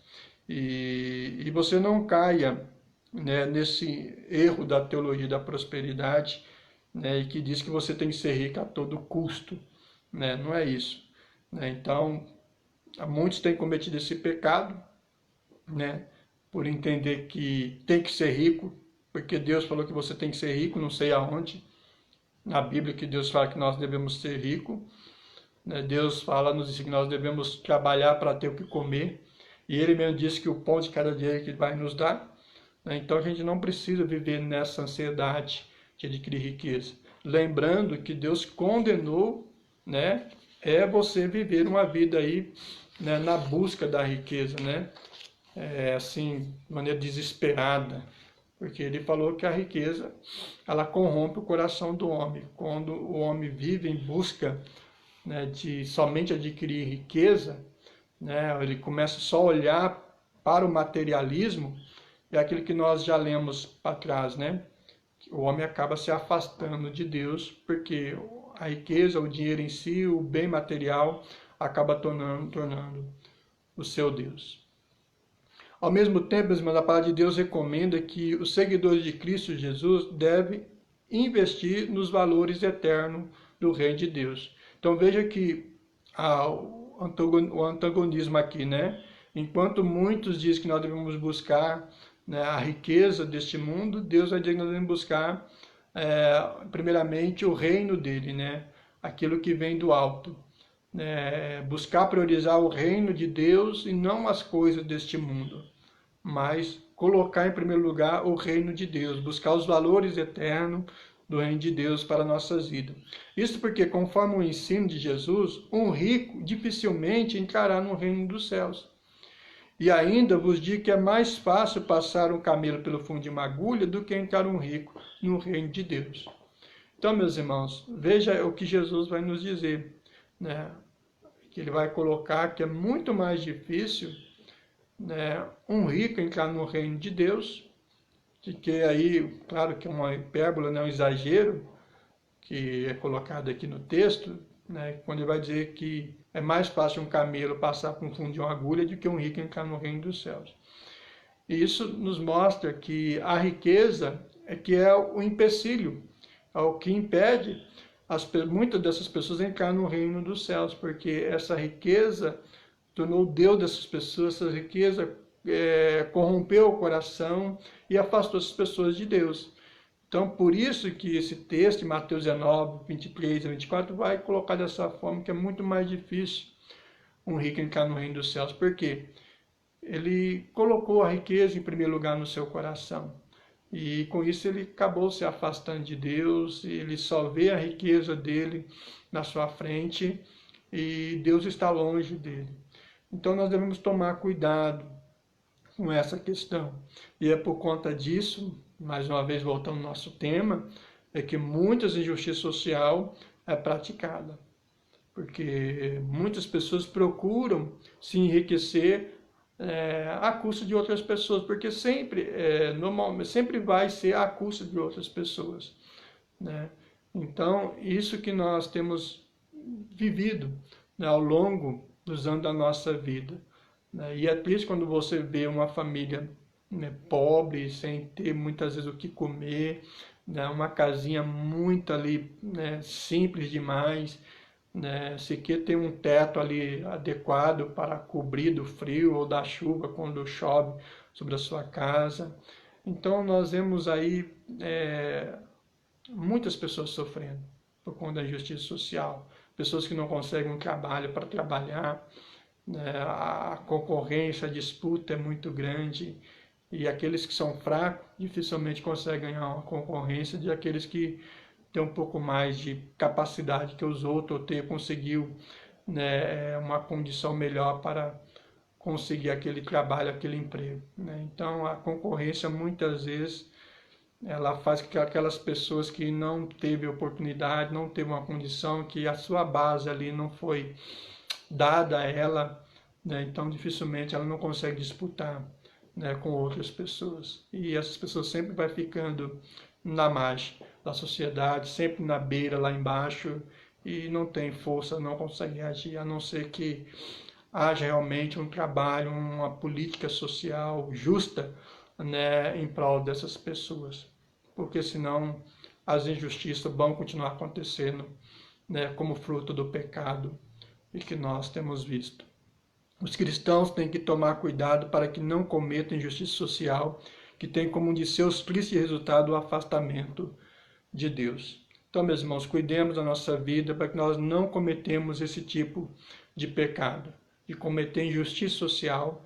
E você não caia, né, nesse erro da teologia da prosperidade, né, e que diz que você tem que ser rico a todo custo, né, não é isso, né? Então, muitos têm cometido esse pecado, né, por entender que tem que ser rico, porque Deus falou que você tem que ser rico, não sei aonde, na Bíblia que Deus fala que nós devemos ser ricos, né? Deus fala, nos diz que nós devemos trabalhar para ter o que comer, e Ele mesmo disse que o pão de cada dia é que vai nos dar, né? Então a gente não precisa viver nessa ansiedade de adquirir riqueza. Lembrando que Deus condenou, né, você viver uma vida aí, né, na busca da riqueza, né? Assim, de maneira desesperada, porque ele falou que a riqueza, ela corrompe o coração do homem. Quando o homem vive em busca, né, de somente adquirir riqueza, né, ele começa só a olhar para o materialismo, é aquilo que nós já lemos para trás, né? O homem acaba se afastando de Deus, porque a riqueza, o dinheiro em si, o bem material, acaba tornando o seu Deus. Ao mesmo tempo, meus irmãos, a palavra de Deus recomenda que os seguidores de Cristo Jesus devem investir nos valores eternos do reino de Deus. Então veja que o antagonismo aqui, né? Enquanto muitos dizem que nós devemos buscar, né, a riqueza deste mundo, Deus vai dizer que nós devemos buscar primeiramente o reino dele, né? Aquilo que vem do alto. Buscar priorizar o reino de Deus e não as coisas deste mundo, mas colocar em primeiro lugar o reino de Deus, buscar os valores eternos do reino de Deus para nossas vidas. Isso porque, conforme o ensino de Jesus, um rico dificilmente entrará no reino dos céus. E ainda vos digo que é mais fácil passar um camelo pelo fundo de uma agulha do que entrar um rico no reino de Deus. Então, meus irmãos, veja o que Jesus vai nos dizer, né? Que ele vai colocar que é muito mais difícil, né, um rico entrar no reino de Deus, que aí, claro que é uma hipérbole, né, um exagero, que é colocado aqui no texto, né, quando ele vai dizer que é mais fácil um camelo passar por um fundo de uma agulha do que um rico entrar no reino dos céus. E isso nos mostra que a riqueza é o empecilho, é o que impede muitas dessas pessoas entrar no reino dos céus, porque essa riqueza tornou Deus dessas pessoas, essa riqueza corrompeu o coração e afastou essas pessoas de Deus. Então, por isso que esse texto, Mateus 19, 23 a 24, vai colocar dessa forma que é muito mais difícil um rico entrar no reino dos céus. Por quê? Ele colocou a riqueza em primeiro lugar no seu coração. E com isso ele acabou se afastando de Deus, ele só vê a riqueza dele na sua frente e Deus está longe dele. Então nós devemos tomar cuidado com essa questão. E é por conta disso, mais uma vez voltando ao nosso tema, é que muitas injustiça social é praticada. Porque muitas pessoas procuram se enriquecer à custa de outras pessoas, porque normalmente sempre vai ser à custa de outras pessoas, né? Então, isso que nós temos vivido, né, ao longo dos anos da nossa vida, né? E é triste quando você vê uma família, né, pobre, sem ter muitas vezes o que comer, né, uma casinha muito ali, né, simples demais, né, sequer tem um teto ali adequado para cobrir do frio ou da chuva quando chove sobre a sua casa. Então nós vemos aí muitas pessoas sofrendo por conta da injustiça social, pessoas que não conseguem um trabalho para trabalhar, né? A concorrência, a disputa é muito grande, e aqueles que são fracos dificilmente conseguem ganhar uma concorrência de aqueles que têm um pouco mais de capacidade que os outros, ou conseguiu, né, uma condição melhor para conseguir aquele trabalho, aquele emprego, né? Então a concorrência muitas vezes ela faz com que aquelas pessoas que não teve oportunidade, não teve uma condição, que a sua base ali não foi dada a ela, né? Então dificilmente ela não consegue disputar, né, com outras pessoas. E essas pessoas sempre vai ficando na margem da sociedade, sempre na beira, lá embaixo, e não tem força, não consegue agir, a não ser que haja realmente um trabalho, uma política social justa, né, em prol dessas pessoas. Porque senão as injustiças vão continuar acontecendo, né, como fruto do pecado e que nós temos visto. Os cristãos têm que tomar cuidado para que não cometam injustiça social, que tem como um de seus tristes resultados o afastamento de Deus. Então, meus irmãos, cuidemos da nossa vida para que nós não cometemos esse tipo de pecado, de cometer injustiça social,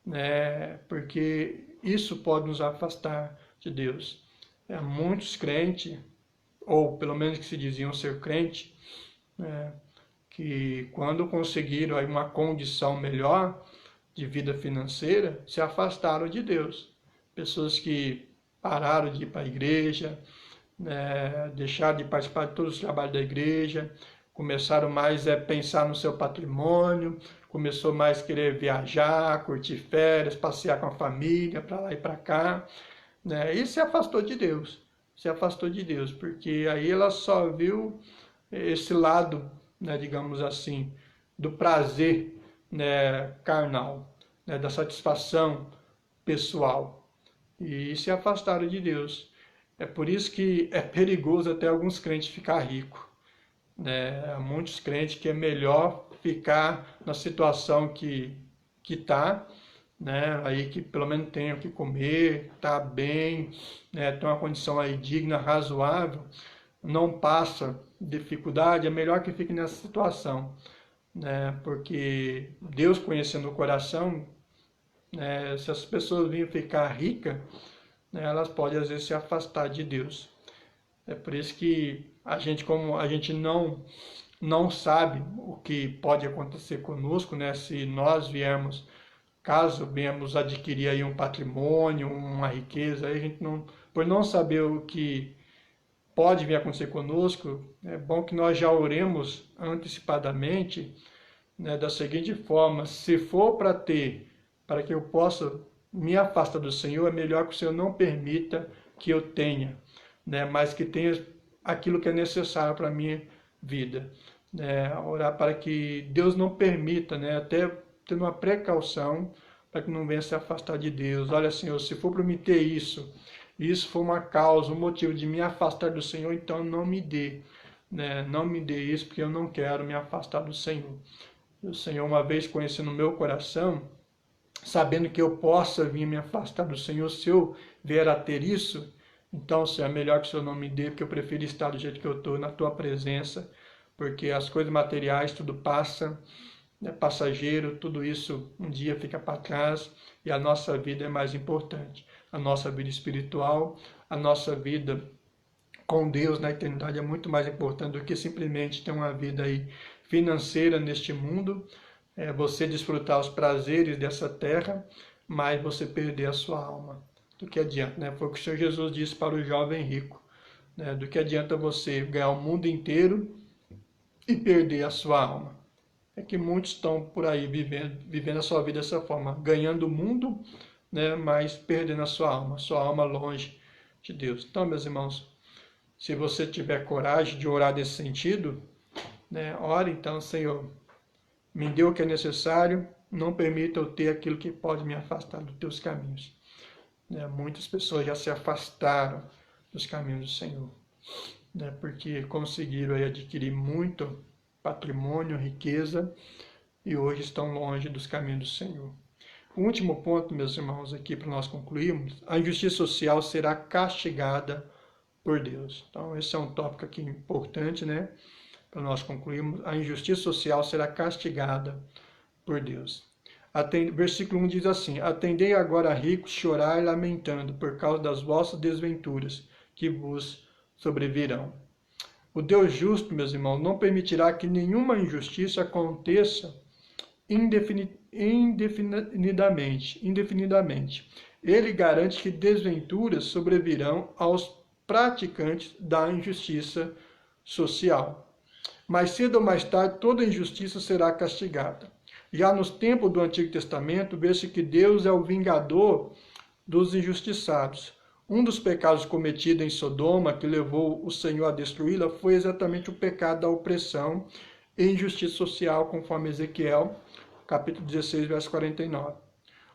né, porque isso pode nos afastar de Deus. Muitos crentes, ou pelo menos que se diziam ser crente, né, que quando conseguiram aí uma condição melhor de vida financeira, se afastaram de Deus. Pessoas que pararam de ir para a igreja, né, deixaram de participar de todos os trabalhos da igreja, começaram mais a pensar no seu patrimônio, começou mais a querer viajar, curtir férias, passear com a família, para lá e para cá, né, e se afastou de Deus. Se afastou de Deus, porque aí ela só viu esse lado, né, digamos assim, do prazer, né, carnal, né, da satisfação pessoal, e se afastaram de Deus. É por isso que é perigoso até alguns crentes ficar ricos, né? Há muitos crentes que é melhor ficar na situação que está, né? Aí que pelo menos tem o que comer, está bem, né? Tem uma condição aí digna, razoável, não passa dificuldade, é melhor que fique nessa situação, né? Porque Deus conhecendo o coração, né, se as pessoas virem ficar ricas, né, elas podem às vezes se afastar de Deus. É por isso que a gente, como a gente não sabe o que pode acontecer conosco, né, se nós viermos, caso venhamos adquirir aí um patrimônio, uma riqueza, aí a gente não, por não saber o que pode vir a acontecer conosco, é bom que nós já oremos antecipadamente, né, da seguinte forma: se for para ter, para que eu possa me afastar do Senhor, é melhor que o Senhor não permita que eu tenha, né, mas que tenha aquilo que é necessário para a minha vida. Né, orar para que Deus não permita, né, até tendo uma precaução, para que não venha se afastar de Deus. Olha, Senhor, se for para me ter isso, isso foi uma causa, um motivo de me afastar do Senhor, então não me dê, né, não me dê isso, porque eu não quero me afastar do Senhor. O Senhor, uma vez conhecendo o meu coração, sabendo que eu possa vir me afastar do Senhor se eu vier a ter isso, então, Senhor, é melhor que o Senhor não me dê, porque eu prefiro estar do jeito que eu estou, na Tua presença, porque as coisas materiais, tudo passa, é passageiro, tudo isso um dia fica para trás, e a nossa vida é mais importante. A nossa vida espiritual, a nossa vida com Deus na eternidade é muito mais importante do que simplesmente ter uma vida aí financeira neste mundo, você desfrutar os prazeres dessa terra, mas você perder a sua alma. Do que adianta, né? Foi o que o Senhor Jesus disse para o jovem rico, né? Do que adianta você ganhar o mundo inteiro e perder a sua alma. É que muitos estão por aí vivendo a sua vida dessa forma, ganhando o mundo, né? Mas perdendo a sua alma longe de Deus. Então, meus irmãos, se você tiver coragem de orar nesse sentido, né, ore então: Senhor, me dê o que é necessário, não permita eu ter aquilo que pode me afastar dos teus caminhos. Né, muitas pessoas já se afastaram dos caminhos do Senhor, né, porque conseguiram aí adquirir muito patrimônio, riqueza, e hoje estão longe dos caminhos do Senhor. O último ponto, meus irmãos, aqui para nós concluirmos, a injustiça social será castigada por Deus. Então, esse é um tópico aqui importante, né? Para nós concluirmos, a injustiça social será castigada por Deus. Versículo 1 diz assim: Atendei agora, ricos, chorai lamentando por causa das vossas desventuras que vos sobrevirão. O Deus justo, meus irmãos, não permitirá que nenhuma injustiça aconteça indefinidamente. Ele garante que desventuras sobrevirão aos praticantes da injustiça social. Mais cedo ou mais tarde, toda injustiça será castigada. Já nos tempos do Antigo Testamento, vê-se que Deus é o vingador dos injustiçados. Um dos pecados cometidos em Sodoma, que levou o Senhor a destruí-la, foi exatamente o pecado da opressão e injustiça social, conforme Ezequiel, capítulo 16, verso 49.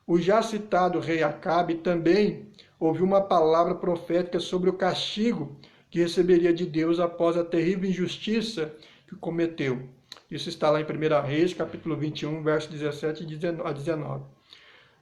O já citado rei Acabe também ouviu uma palavra profética sobre o castigo que receberia de Deus após a terrível injustiça que cometeu. Isso está lá em 1 Reis, capítulo 21, verso 17 a 19.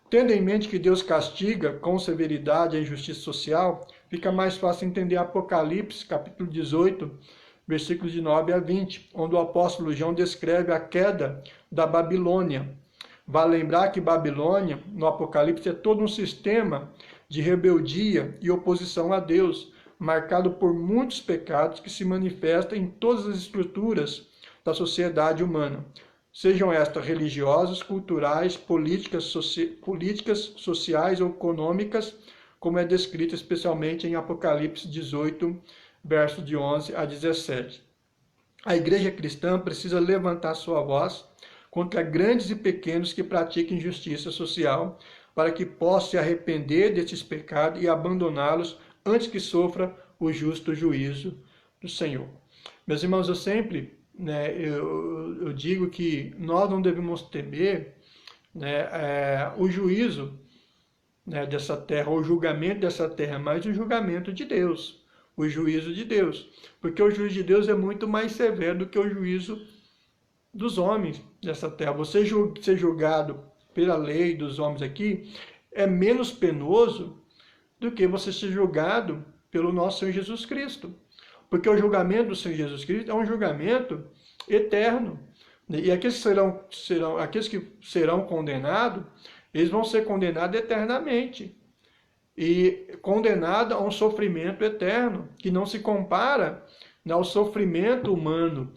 Tendo em mente que Deus castiga com severidade a injustiça social, fica mais fácil entender Apocalipse, capítulo 18, versículos de 9 a 20, onde o apóstolo João descreve a queda da Babilônia. Vale lembrar que Babilônia, no Apocalipse, é todo um sistema de rebeldia e oposição a Deus, marcado por muitos pecados que se manifestam em todas as estruturas da sociedade humana, sejam estas religiosas, culturais, políticas, sociais ou econômicas, como é descrito especialmente em Apocalipse 18, versos de 11 a 17. A igreja cristã precisa levantar sua voz contra grandes e pequenos que praticam injustiça social, para que possa se arrepender desses pecados e abandoná-los antes que sofra o justo juízo do Senhor. Meus irmãos, eu digo que nós não devemos temer o juízo dessa terra, o julgamento dessa terra, mas o julgamento de Deus, o juízo de Deus. Porque o juízo de Deus é muito mais severo do que o juízo dos homens dessa terra. Você ser julgado pela lei dos homens aqui é menos penoso do que você ser julgado pelo nosso Senhor Jesus Cristo. Porque o julgamento do Senhor Jesus Cristo é um julgamento eterno. E aqueles que serão condenados, eles vão ser condenados eternamente. E condenados a um sofrimento eterno, que não se compara ao sofrimento humano,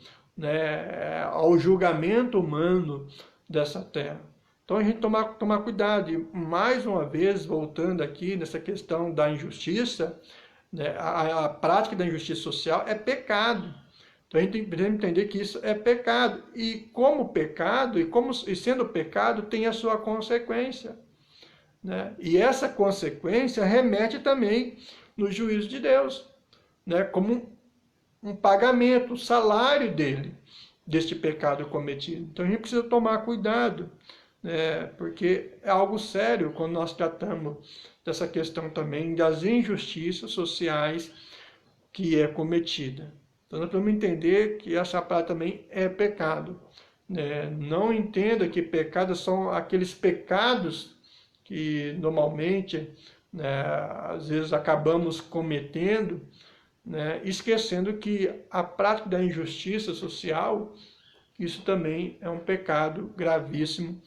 ao julgamento humano dessa terra. Então a gente tomar cuidado. E mais uma vez, voltando aqui nessa questão da injustiça, a prática da injustiça social é pecado. Então a gente tem que entender que isso é pecado. E como pecado, e sendo pecado, tem a sua consequência. E essa consequência remete também no juízo de Deus, como um pagamento, um salário deste pecado cometido. Então a gente precisa tomar cuidado, porque é algo sério quando nós tratamos dessa questão também das injustiças sociais que é cometida. Então nós vamos entender que essa prática também é pecado. Não entenda que pecados são aqueles pecados que normalmente, às vezes, acabamos cometendo, esquecendo que a prática da injustiça social, isso também é um pecado gravíssimo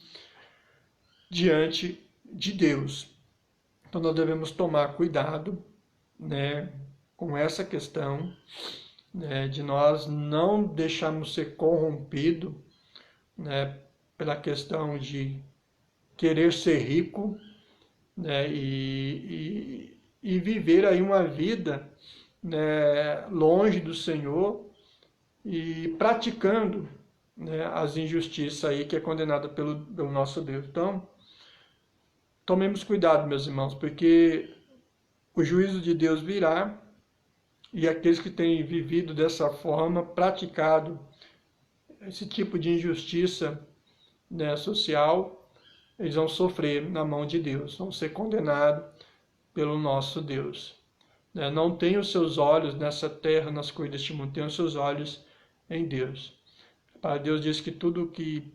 diante de Deus. Então nós devemos tomar cuidado com essa questão de nós não deixarmos ser corrompidos pela questão de querer ser rico e viver aí uma vida longe do Senhor e praticando as injustiças aí que é condenada pelo nosso Deus. Então, tomemos cuidado, meus irmãos, porque o juízo de Deus virá e aqueles que têm vivido dessa forma, praticado esse tipo de injustiça social, eles vão sofrer na mão de Deus, vão ser condenados pelo nosso Deus. Não tenha os seus olhos nessa terra, nas coisas deste mundo, tenha os seus olhos em Deus. Para Deus diz que tudo que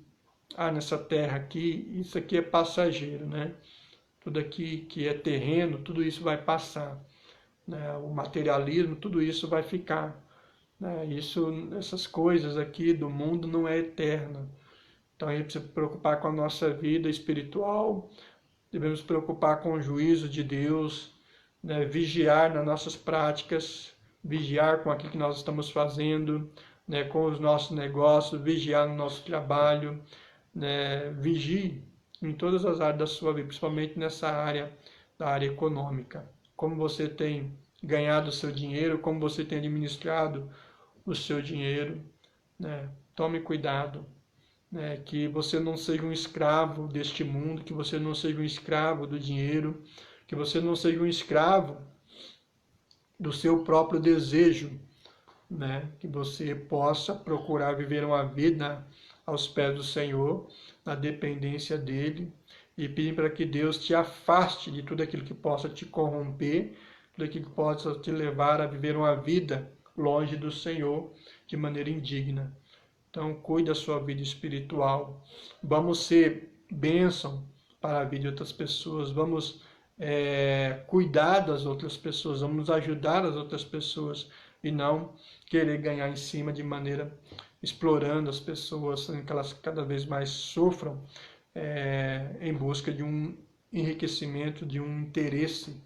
há nessa terra aqui, isso aqui é passageiro, né? Tudo aqui que é terreno, tudo isso vai passar, né? O materialismo, tudo isso vai ficar, né? Essas coisas aqui do mundo não é eterna. Então a gente precisa se preocupar com a nossa vida espiritual, devemos nos preocupar com o juízo de Deus, né? Vigiar nas nossas práticas, vigiar com aquilo que nós estamos fazendo, né? Com os nossos negócios, vigiar no nosso trabalho, né? Vigie em todas as áreas da sua vida, principalmente nessa área, da área econômica. Como você tem ganhado o seu dinheiro, como você tem administrado o seu dinheiro, né? Tome cuidado, né? Que você não seja um escravo deste mundo, que você não seja um escravo do dinheiro, que você não seja um escravo do seu próprio desejo, né? Que você possa procurar viver uma vida aos pés do Senhor, na dependência dele, e pedir para que Deus te afaste de tudo aquilo que possa te corromper, tudo aquilo que possa te levar a viver uma vida longe do Senhor de maneira indigna. Então, cuide da sua vida espiritual. Vamos ser bênção para a vida de outras pessoas. Vamos cuidar das outras pessoas. Vamos ajudar as outras pessoas e não querer ganhar em cima de maneira explorando as pessoas, que elas cada vez mais sofram em busca de um enriquecimento, de um interesse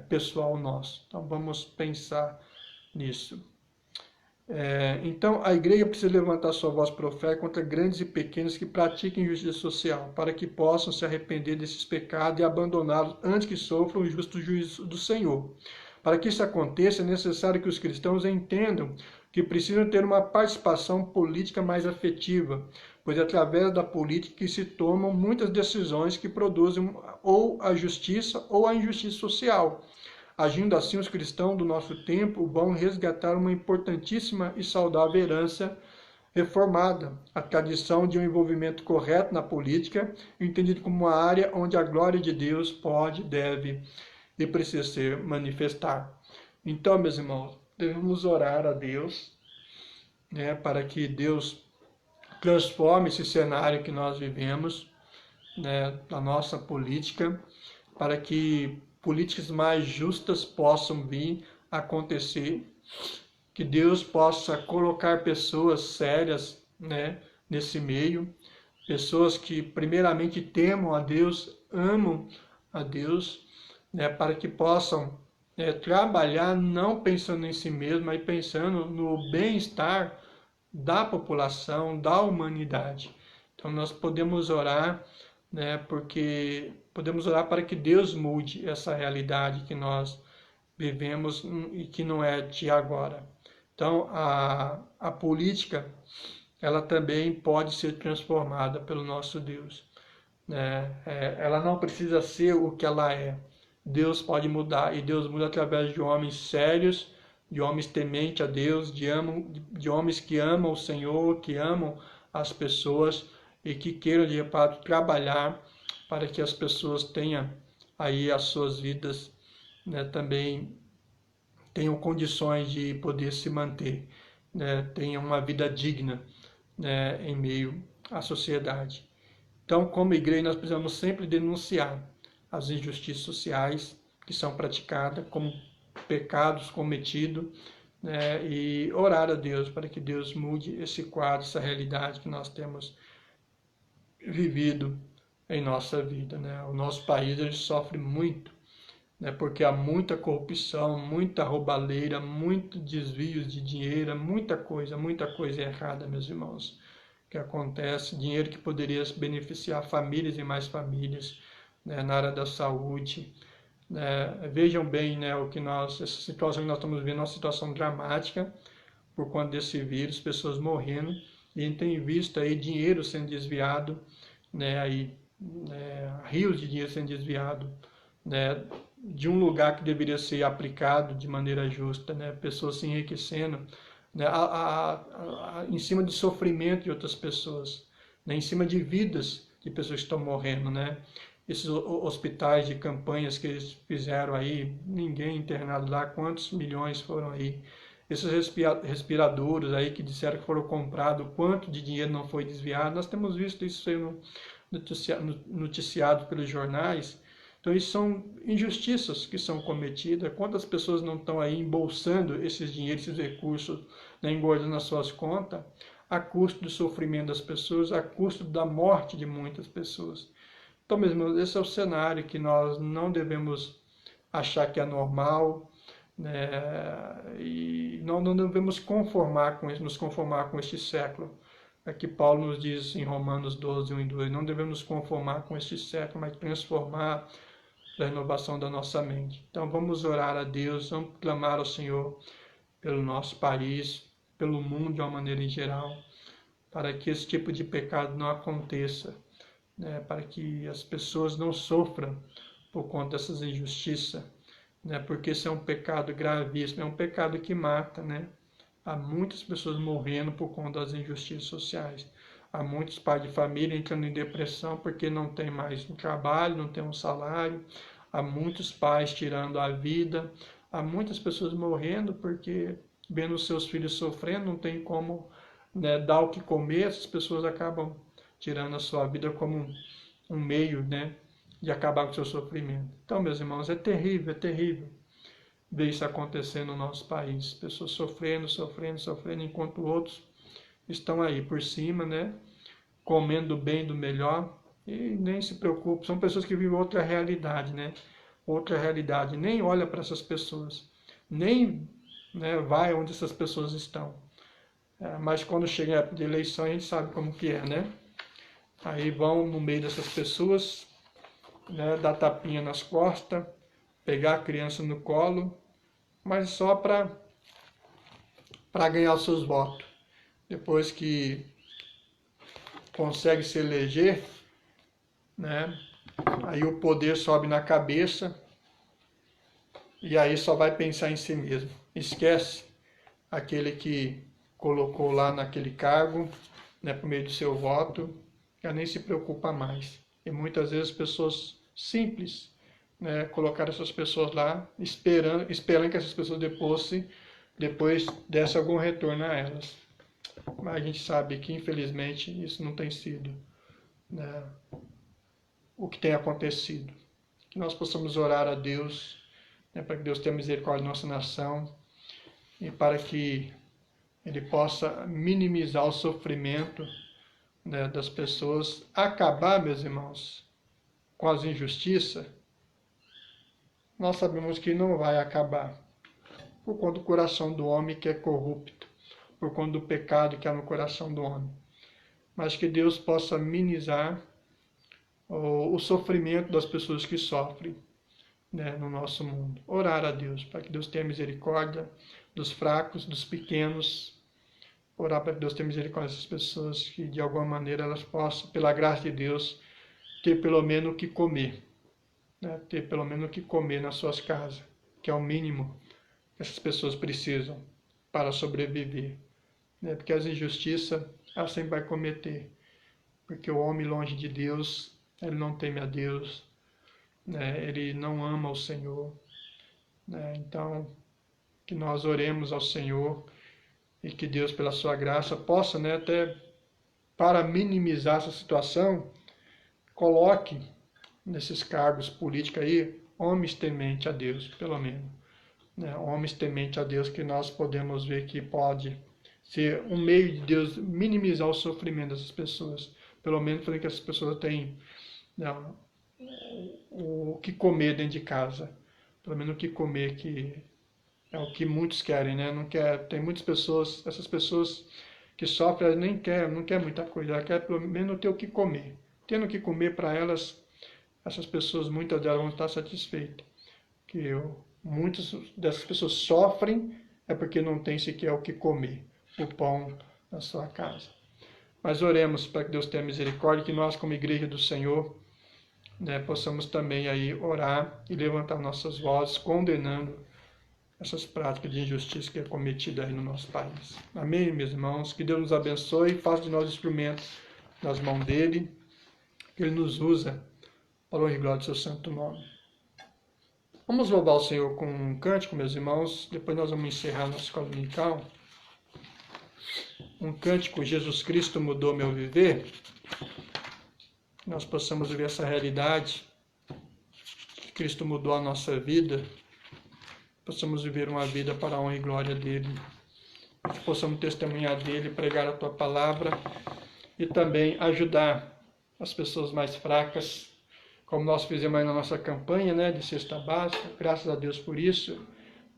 pessoal nosso. Então vamos pensar nisso. Então a igreja precisa levantar sua voz profética contra grandes e pequenos que pratiquem injustiça social, para que possam se arrepender desses pecados e abandoná-los antes que sofram o justo juízo do Senhor. Para que isso aconteça, é necessário que os cristãos entendam que precisam ter uma participação política mais afetiva, pois é através da política que se tomam muitas decisões que produzem ou a justiça ou a injustiça social. Agindo assim, os cristãos do nosso tempo vão resgatar uma importantíssima e saudável herança reformada, a tradição de um envolvimento correto na política, entendido como uma área onde a glória de Deus pode, deve e precisa ser manifestar. Então, meus irmãos, devemos orar a Deus, né, para que Deus transforme esse cenário que nós vivemos, né, na nossa política, para que políticas mais justas possam vir a acontecer, que Deus possa colocar pessoas sérias, né, nesse meio, pessoas que primeiramente temam a Deus, amam a Deus, né, para que possam trabalhar não pensando em si mesmo, mas pensando no bem-estar da população, da humanidade. Então nós podemos orar, né, porque podemos orar para que Deus mude essa realidade que nós vivemos e que não é de agora. Então a política, ela também pode ser transformada pelo nosso Deus, né? Ela não precisa ser o que ela é. Deus pode mudar, e Deus muda através de homens sérios, de homens tementes a Deus, de homens que amam o Senhor, que amam as pessoas e que queiram de fato trabalhar para que as pessoas tenham aí as suas vidas, né, também tenham condições de poder se manter, né, tenham uma vida digna, né, em meio à sociedade. Então, como igreja, nós precisamos sempre denunciar as injustiças sociais que são praticadas, como pecados cometidos, né, e orar a Deus para que Deus mude esse quadro, essa realidade que nós temos vivido em nossa vida, né? O nosso país ele sofre muito, né, porque há muita corrupção, muita roubalheira, muito desvio de dinheiro, muita coisa errada, meus irmãos, que acontece, dinheiro que poderia beneficiar famílias e mais famílias, né, na área da saúde. Vejam bem, né, essa situação que nós estamos vivendo é uma situação dramática por conta desse vírus, pessoas morrendo, e a gente tem visto aí dinheiro sendo desviado, né, rios de dinheiro sendo desviado, né, de um lugar que deveria ser aplicado de maneira justa, né, pessoas se enriquecendo, né, em cima de sofrimento de outras pessoas, né, em cima de vidas de pessoas que estão morrendo, né. Esses hospitais de campanhas que eles fizeram aí, ninguém internado lá, quantos milhões foram aí esses respiradores aí que disseram que foram comprados, quanto de dinheiro não foi desviado. Nós temos visto isso aí noticiado pelos jornais. Então, isso são injustiças que são cometidas. Quantas pessoas não estão aí embolsando esses dinheiros, esses recursos, né, engordando as suas contas, a custo do sofrimento das pessoas, a custo da morte de muitas pessoas. Então, meus irmãos, esse é o cenário que nós não devemos achar que é normal, né, e nós não devemos conformar com isso, nos conformar com este século. É que Paulo nos diz em Romanos 12, 1 e 2, não devemos nos conformar com este século, mas transformar a renovação da nossa mente. Então vamos orar a Deus, vamos clamar ao Senhor pelo nosso país, pelo mundo de uma maneira em geral, para que esse tipo de pecado não aconteça, né, para que as pessoas não sofram por conta dessas injustiças, né, porque isso é um pecado gravíssimo, é um pecado que mata, né? Há muitas pessoas morrendo por conta das injustiças sociais. Há muitos pais de família entrando em depressão porque não tem mais um trabalho, não tem um salário. Há muitos pais tirando a vida. Há muitas pessoas morrendo porque, vendo seus filhos sofrendo, não tem como, né, dar o que comer. Essas pessoas acabam tirando a sua vida como um meio, né, de acabar com o seu sofrimento. Então, meus irmãos, é terrível ver isso acontecendo no nosso país. Pessoas sofrendo, enquanto outros estão aí por cima, né? Comendo bem do melhor e nem se preocupam. São pessoas que vivem outra realidade, né? Outra realidade. Nem olha para essas pessoas. Nem, né, vai onde essas pessoas estão. Mas quando chega a época de eleição, a gente sabe como que é, né? Aí vão no meio dessas pessoas, né, dar tapinha nas costas, pegar a criança no colo, mas só para ganhar os seus votos. Depois que consegue se eleger, né, aí o poder sobe na cabeça e aí só vai pensar em si mesmo. Esquece aquele que colocou lá naquele cargo, né, por meio do seu voto, já nem se preocupa mais. E muitas vezes pessoas simples, né, colocaram essas pessoas lá, esperando que essas pessoas depois desse algum retorno a elas. Mas a gente sabe que, infelizmente, isso não tem sido, né, o que tem acontecido. Que nós possamos orar a Deus, né, para que Deus tenha misericórdia da nossa nação e para que Ele possa minimizar o sofrimento, né, das pessoas, acabar, meus irmãos, com as injustiças. Nós sabemos que não vai acabar, por conta do coração do homem que é corrupto, por conta do pecado que há no coração do homem. Mas que Deus possa minimizar o sofrimento das pessoas que sofrem, né, no nosso mundo. Orar a Deus, para que Deus tenha misericórdia dos fracos, dos pequenos. Orar para que Deus tenha misericórdia dessas pessoas, que de alguma maneira elas possam, pela graça de Deus, ter pelo menos o que comer. Né, ter pelo menos o que comer nas suas casas, que é o mínimo que essas pessoas precisam para sobreviver. Né, porque as injustiças ela sempre vai cometer. Porque o homem longe de Deus, ele não teme a Deus, né, ele não ama o Senhor. Né, então, que nós oremos ao Senhor e que Deus, pela sua graça, possa, né, até para minimizar essa situação, coloque nesses cargos políticos aí homens tementes a Deus, pelo menos. Né, homens tementes a Deus, que nós podemos ver que pode ser um meio de Deus minimizar o sofrimento dessas pessoas. Pelo menos fazer que essas pessoas tenham, né, o que comer dentro de casa. Pelo menos o que comer, que é o que muitos querem, né? Não quer, tem muitas pessoas, essas pessoas que sofrem, elas não quer muita coisa, elas querem pelo menos ter o que comer. Tendo o que comer para elas, essas pessoas, muitas delas vão estar satisfeitas. Muitas dessas pessoas sofrem é porque não tem sequer o que comer, o pão na sua casa. Mas oremos para que Deus tenha misericórdia, que nós, como igreja do Senhor, né, possamos também aí orar e levantar nossas vozes, condenando essas práticas de injustiça que é cometida aí no nosso país. Amém, meus irmãos? Que Deus nos abençoe e faça de nós instrumentos nas mãos dele, que ele nos usa para a honra e glória do seu santo nome. Vamos louvar o Senhor com um cântico, meus irmãos. Depois nós vamos encerrar nossa escola dominical. Um cântico, Jesus Cristo mudou meu viver. Nós possamos viver essa realidade. Cristo mudou a nossa vida. Possamos viver uma vida para a honra e glória dele. Que possamos testemunhar dele, pregar a tua palavra e também ajudar as pessoas mais fracas, como nós fizemos aí na nossa campanha, né, de cesta básica. Graças a Deus por isso,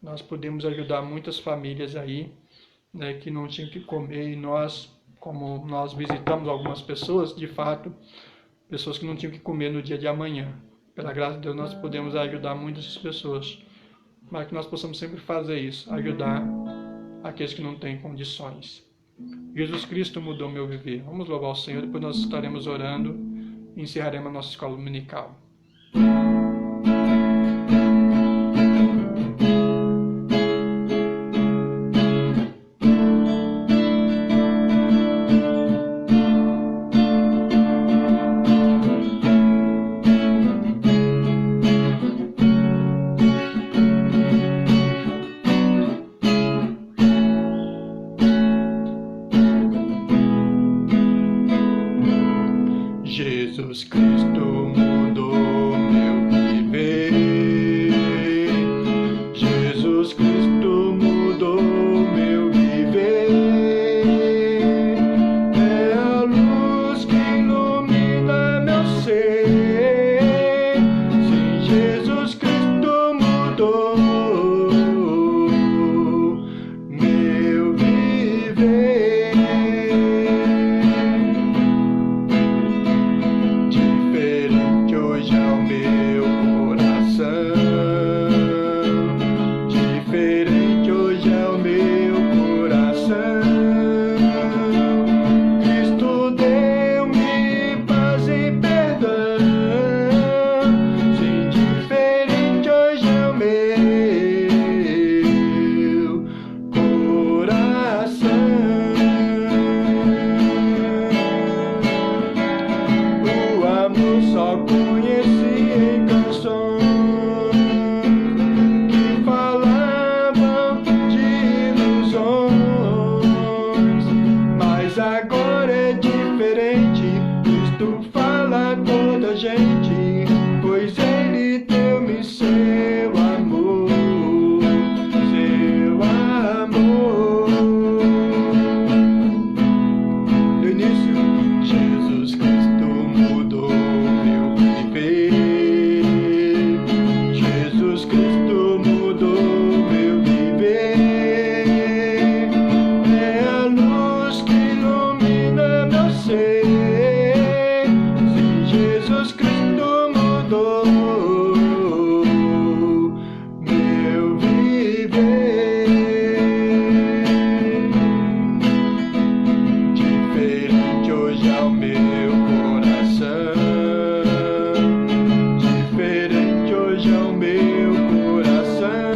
nós podemos ajudar muitas famílias aí, né, que não tinham que comer, e nós, como nós visitamos algumas pessoas, de fato, pessoas que não tinham que comer no dia de amanhã. Pela graça de Deus, nós podemos ajudar muitas pessoas, mas que nós possamos sempre fazer isso, ajudar aqueles que não têm condições. Jesus Cristo mudou meu viver. Vamos louvar o Senhor, depois nós estaremos orando e encerraremos a nossa escola dominical. Jesus Cristo mudou meu viver. Jesus Cristo mudou meu viver. É a luz que ilumina meu ser. Sim, Jesus Cristo mudou meu viver. Diferente hoje é o meu coração. Diferente hoje é o meu coração. Cristo deu-me paz e perdão. Sim, diferente hoje é o meu coração. O amor só conheci em canções que falavam de ilusões, mas agora é diferente. Cristo fala a toda gente, pois Ele deu-me seu amor, seu amor. No início, Jesus Cristo mudou meu viver. Jesus Cristo mudou meu viver. É a luz que ilumina meu ser. Sim, Jesus Cristo mudou meu viver. Diferente hoje é o meu coração. Diferente hoje é o meu coração.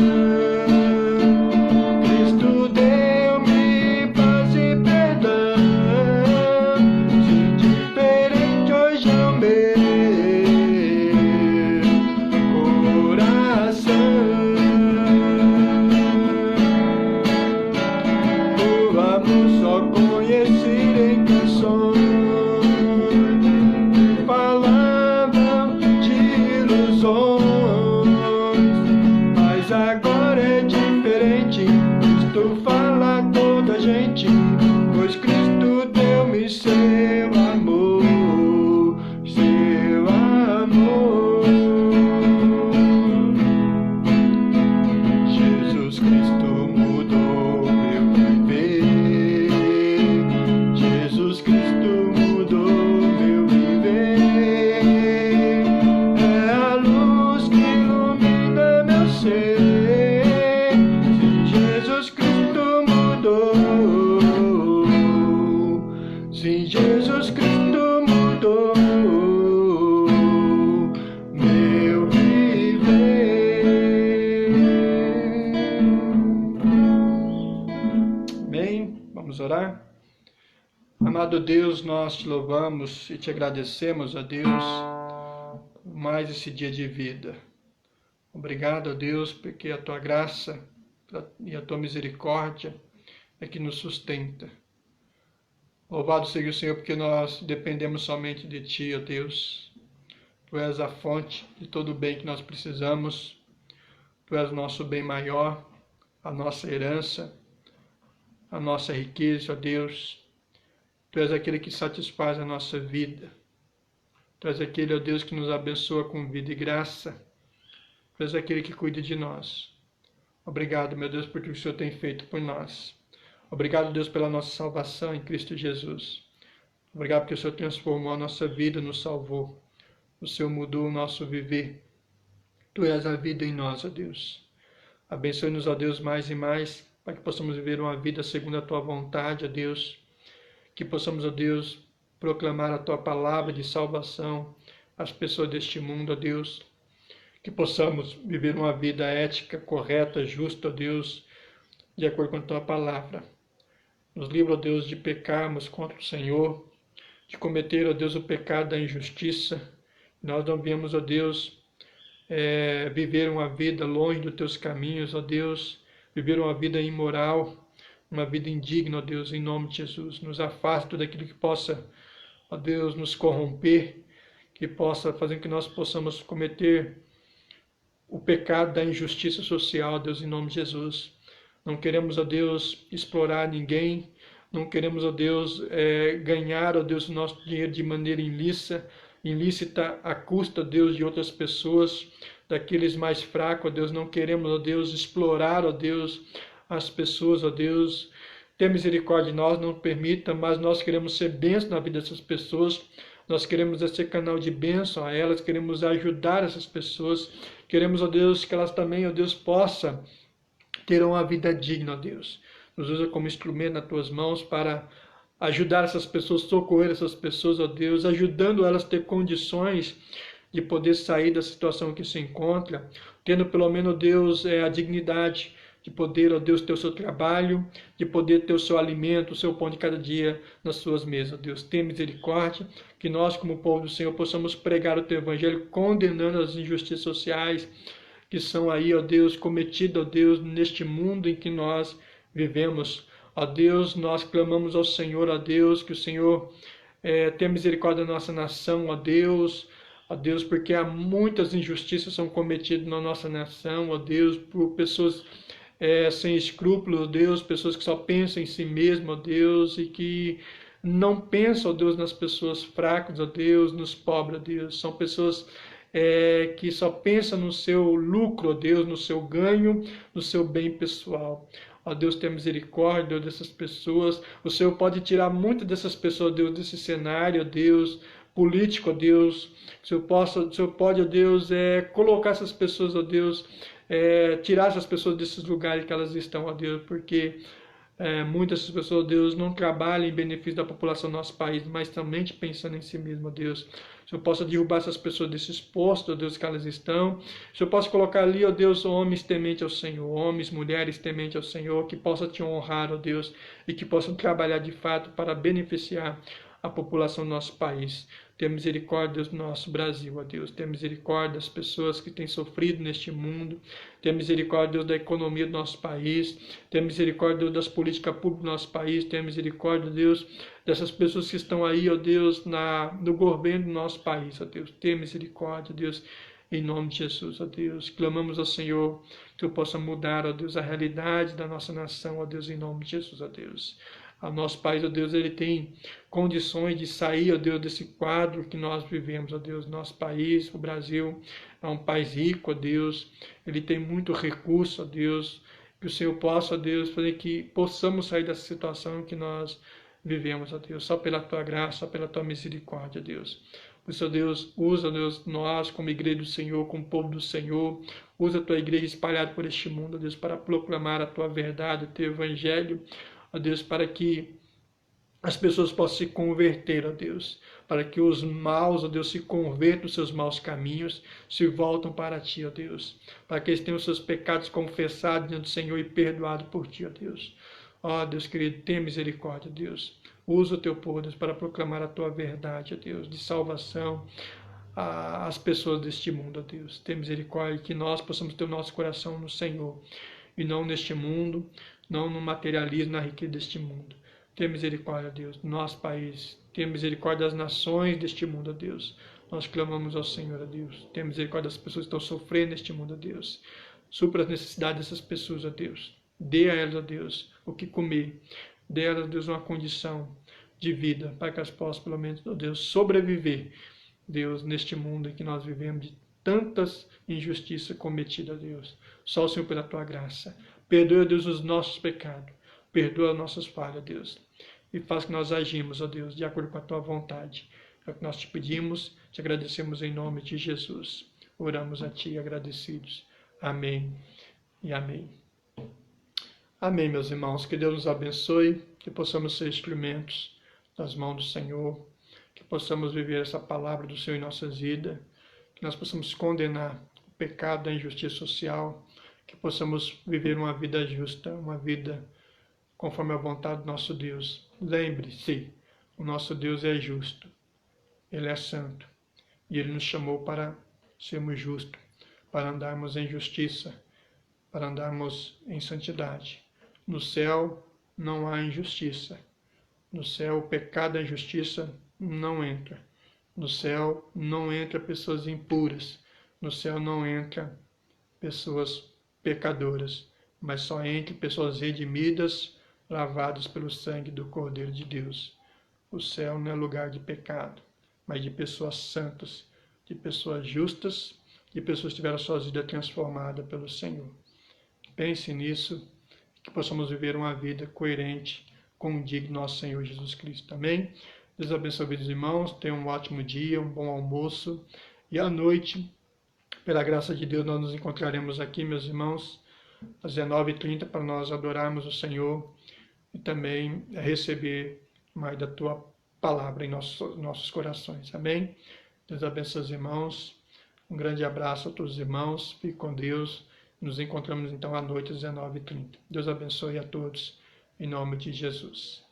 Cristo deu-me paz e perdão. Sim, diferente hoje é o meu coração. O amor só conheci em canções que falavam de ilusões, mas agora é diferente. Cristo fala a toda gente, pois Cristo deu-me seu amor, seu amor. Jesus Cristo mudou meu viver. Jesus Cristo mudou meu viver. É a luz que ilumina meu ser. Sim, Jesus Cristo mudou. Sim, Jesus Cristo mudou meu viver. Amém? Vamos orar? Amado Deus, nós te louvamos e te agradecemos, a Deus, por mais esse dia de vida. Obrigado, ó Deus, porque a tua graça e a tua misericórdia é que nos sustenta. Louvado seja o Senhor, porque nós dependemos somente de ti, ó Deus. Tu és a fonte de todo o bem que nós precisamos. Tu és o nosso bem maior, a nossa herança, a nossa riqueza, ó Deus. Tu és aquele que satisfaz a nossa vida. Tu és aquele, ó Deus, que nos abençoa com vida e graça. Tu és aquele que cuida de nós. Obrigado, meu Deus, por tudo que o Senhor tem feito por nós. Obrigado, Deus, pela nossa salvação em Cristo Jesus. Obrigado porque o Senhor transformou a nossa vida, nos salvou. O Senhor mudou o nosso viver. Tu és a vida em nós, ó Deus. Abençoe-nos, ó Deus, mais e mais, para que possamos viver uma vida segundo a Tua vontade, ó Deus. Que possamos, ó Deus, proclamar a Tua palavra de salvação às pessoas deste mundo, ó Deus. Que possamos viver uma vida ética, correta, justa, ó Deus, de acordo com a Tua palavra. Nos livra, ó Deus, de pecarmos contra o Senhor, de cometer, ó Deus, o pecado da injustiça. Nós não viemos, ó Deus, viver uma vida longe dos Teus caminhos, ó Deus, viver uma vida imoral, uma vida indigna, ó Deus, em nome de Jesus. Nos afasta de tudo aquilo que possa, ó Deus, nos corromper, que possa fazer com que nós possamos cometer o pecado da injustiça social, ó Deus, em nome de Jesus. Não queremos, ó Deus, explorar ninguém. Não queremos, ó Deus, ganhar, ó Deus, o nosso dinheiro de maneira ilícita à custa, ó Deus, de outras pessoas, daqueles mais fracos, ó Deus. Não queremos, ó Deus, explorar, ó Deus, as pessoas, ó Deus. Tenha misericórdia de nós, não permita, mas nós queremos ser bênção na vida dessas pessoas. Nós queremos ser canal de bênção a elas, queremos ajudar essas pessoas. Queremos, ó Deus, que elas também, ó Deus, possam ter uma vida digna, ó Deus. Nos usa como instrumento nas Tuas mãos para ajudar essas pessoas, socorrer essas pessoas, ó Deus, ajudando elas a ter condições de poder sair da situação que se encontra, tendo pelo menos, ó Deus, a dignidade de poder, ó Deus, ter o seu trabalho, de poder ter o seu alimento, o seu pão de cada dia nas suas mesas, ó Deus. Tenha misericórdia, que nós, como povo do Senhor, possamos pregar o Teu Evangelho, condenando as injustiças sociais que são aí, ó Deus, cometidas, ó Deus, neste mundo em que nós vivemos. Ó Deus, nós clamamos ao Senhor, ó Deus, que o Senhor tenha misericórdia da nossa nação, ó Deus, porque há muitas injustiças são cometidas na nossa nação, ó Deus, por pessoas sem escrúpulos, ó Deus, pessoas que só pensam em si mesmas, ó Deus, e que não pensam, ó Deus, nas pessoas fracas, ó Deus, nos pobres, ó Deus. São pessoas que só pensam no seu lucro, ó Deus, no seu ganho, no seu bem pessoal. Ó Deus, tenha misericórdia, Deus, dessas pessoas. O Senhor pode tirar muitas dessas pessoas, Deus, desse cenário, ó Deus, político, ó Deus. O Senhor pode, ó Deus, colocar essas pessoas, ó Deus, tirar essas pessoas desses lugares que elas estão, ó Deus, porque muitas dessas pessoas, ó Deus, não trabalham em benefício da população do nosso país, mas somente pensando em si mesmo, ó Deus. O Senhor possa derrubar essas pessoas desses postos, ó Deus, que elas estão. O Senhor possa colocar ali, ó Deus, homens tementes ao Senhor, homens, mulheres tementes ao Senhor, que possam Te honrar, ó Deus, e que possam trabalhar de fato para beneficiar a população do nosso país. Tenha misericórdia, Deus, do nosso Brasil, ó Deus. Tenha misericórdia das pessoas que têm sofrido neste mundo. Tenha misericórdia, Deus, da economia do nosso país. Tenha misericórdia, Deus, das políticas públicas do nosso país. Tenha misericórdia, Deus, dessas pessoas que estão aí, ó Deus, no governo do nosso país, ó Deus. Tenha misericórdia, Deus, em nome de Jesus, ó Deus. Clamamos ao Senhor que Tu possa mudar, ó Deus, a realidade da nossa nação, ó Deus, em nome de Jesus, ó Deus. O nosso país, ó Deus, ele tem condições de sair, ó Deus, desse quadro que nós vivemos, ó Deus. Nosso país, o Brasil, é um país rico, ó Deus. Ele tem muito recurso, ó Deus. Que o Senhor possa, ó Deus, fazer que possamos sair dessa situação que nós vivemos, ó Deus. Só pela Tua graça, só pela Tua misericórdia, ó Deus. Por isso, ó Deus, usa, ó Deus, nós como igreja do Senhor, como povo do Senhor. Usa a Tua igreja espalhada por este mundo, ó Deus, para proclamar a Tua verdade, o Teu Evangelho, ó Deus, para que as pessoas possam se converter, ó Deus, para que os maus, ó Deus, se convertam dos seus maus caminhos, se voltam para Ti, ó Deus, para que eles tenham os seus pecados confessados diante do Senhor e perdoados por Ti, ó Deus. Ó Deus querido, tenha misericórdia, Deus. Usa o Teu povo, Deus, para proclamar a Tua verdade, ó Deus, de salvação, as pessoas deste mundo, ó Deus. Tem misericórdia que nós possamos ter o nosso coração no Senhor e não neste mundo, não no materialismo, na riqueza deste mundo. Tem misericórdia, ó Deus, do nosso país. Tem misericórdia das nações deste mundo, ó Deus. Nós clamamos ao Senhor, ó Deus. Tem misericórdia das pessoas que estão sofrendo neste mundo, ó Deus. Supra as necessidades dessas pessoas, ó Deus. Dê a elas, ó Deus, o que comer. Dê a elas, ó Deus, uma condição de vida, para que elas possam, pelo menos, ó Deus, sobreviver, Deus, neste mundo em que nós vivemos, de tantas injustiças cometidas, Deus. Só o Senhor pela tua graça. Perdoa, Deus, os nossos pecados. Perdoa as nossas falhas, Deus. E faz que nós agimos, ó Deus, de acordo com a tua vontade. É o que nós te pedimos, te agradecemos em nome de Jesus. Oramos a ti agradecidos. Amém e amém. Amém, meus irmãos. Que Deus nos abençoe, que possamos ser instrumentos nas mãos do Senhor, que possamos viver essa palavra do Senhor em nossas vidas, que nós possamos condenar o pecado da injustiça social, que possamos viver uma vida justa, uma vida conforme a vontade do nosso Deus. Lembre-se, o nosso Deus é justo, Ele é santo, e Ele nos chamou para sermos justos, para andarmos em justiça, para andarmos em santidade. No céu não há injustiça. No céu o pecado da injustiça não entra. No céu não entra pessoas impuras. No céu não entra pessoas pecadoras, mas só entra pessoas redimidas, lavadas pelo sangue do Cordeiro de Deus. O céu não é lugar de pecado, mas de pessoas santas, de pessoas justas, de pessoas que tiveram suas vidas transformadas pelo Senhor. Pense nisso, que possamos viver uma vida coerente com o digno nosso Senhor Jesus Cristo. Amém? Deus abençoe os irmãos, tenham um ótimo dia, um bom almoço. E à noite, pela graça de Deus, nós nos encontraremos aqui, meus irmãos, às 19h30, para nós adorarmos o Senhor e também receber mais da Tua palavra em nossos corações. Amém? Deus abençoe os irmãos. Um grande abraço a todos os irmãos. Fique com Deus. Nos encontramos então à noite às 19h30. Deus abençoe a todos, em nome de Jesus.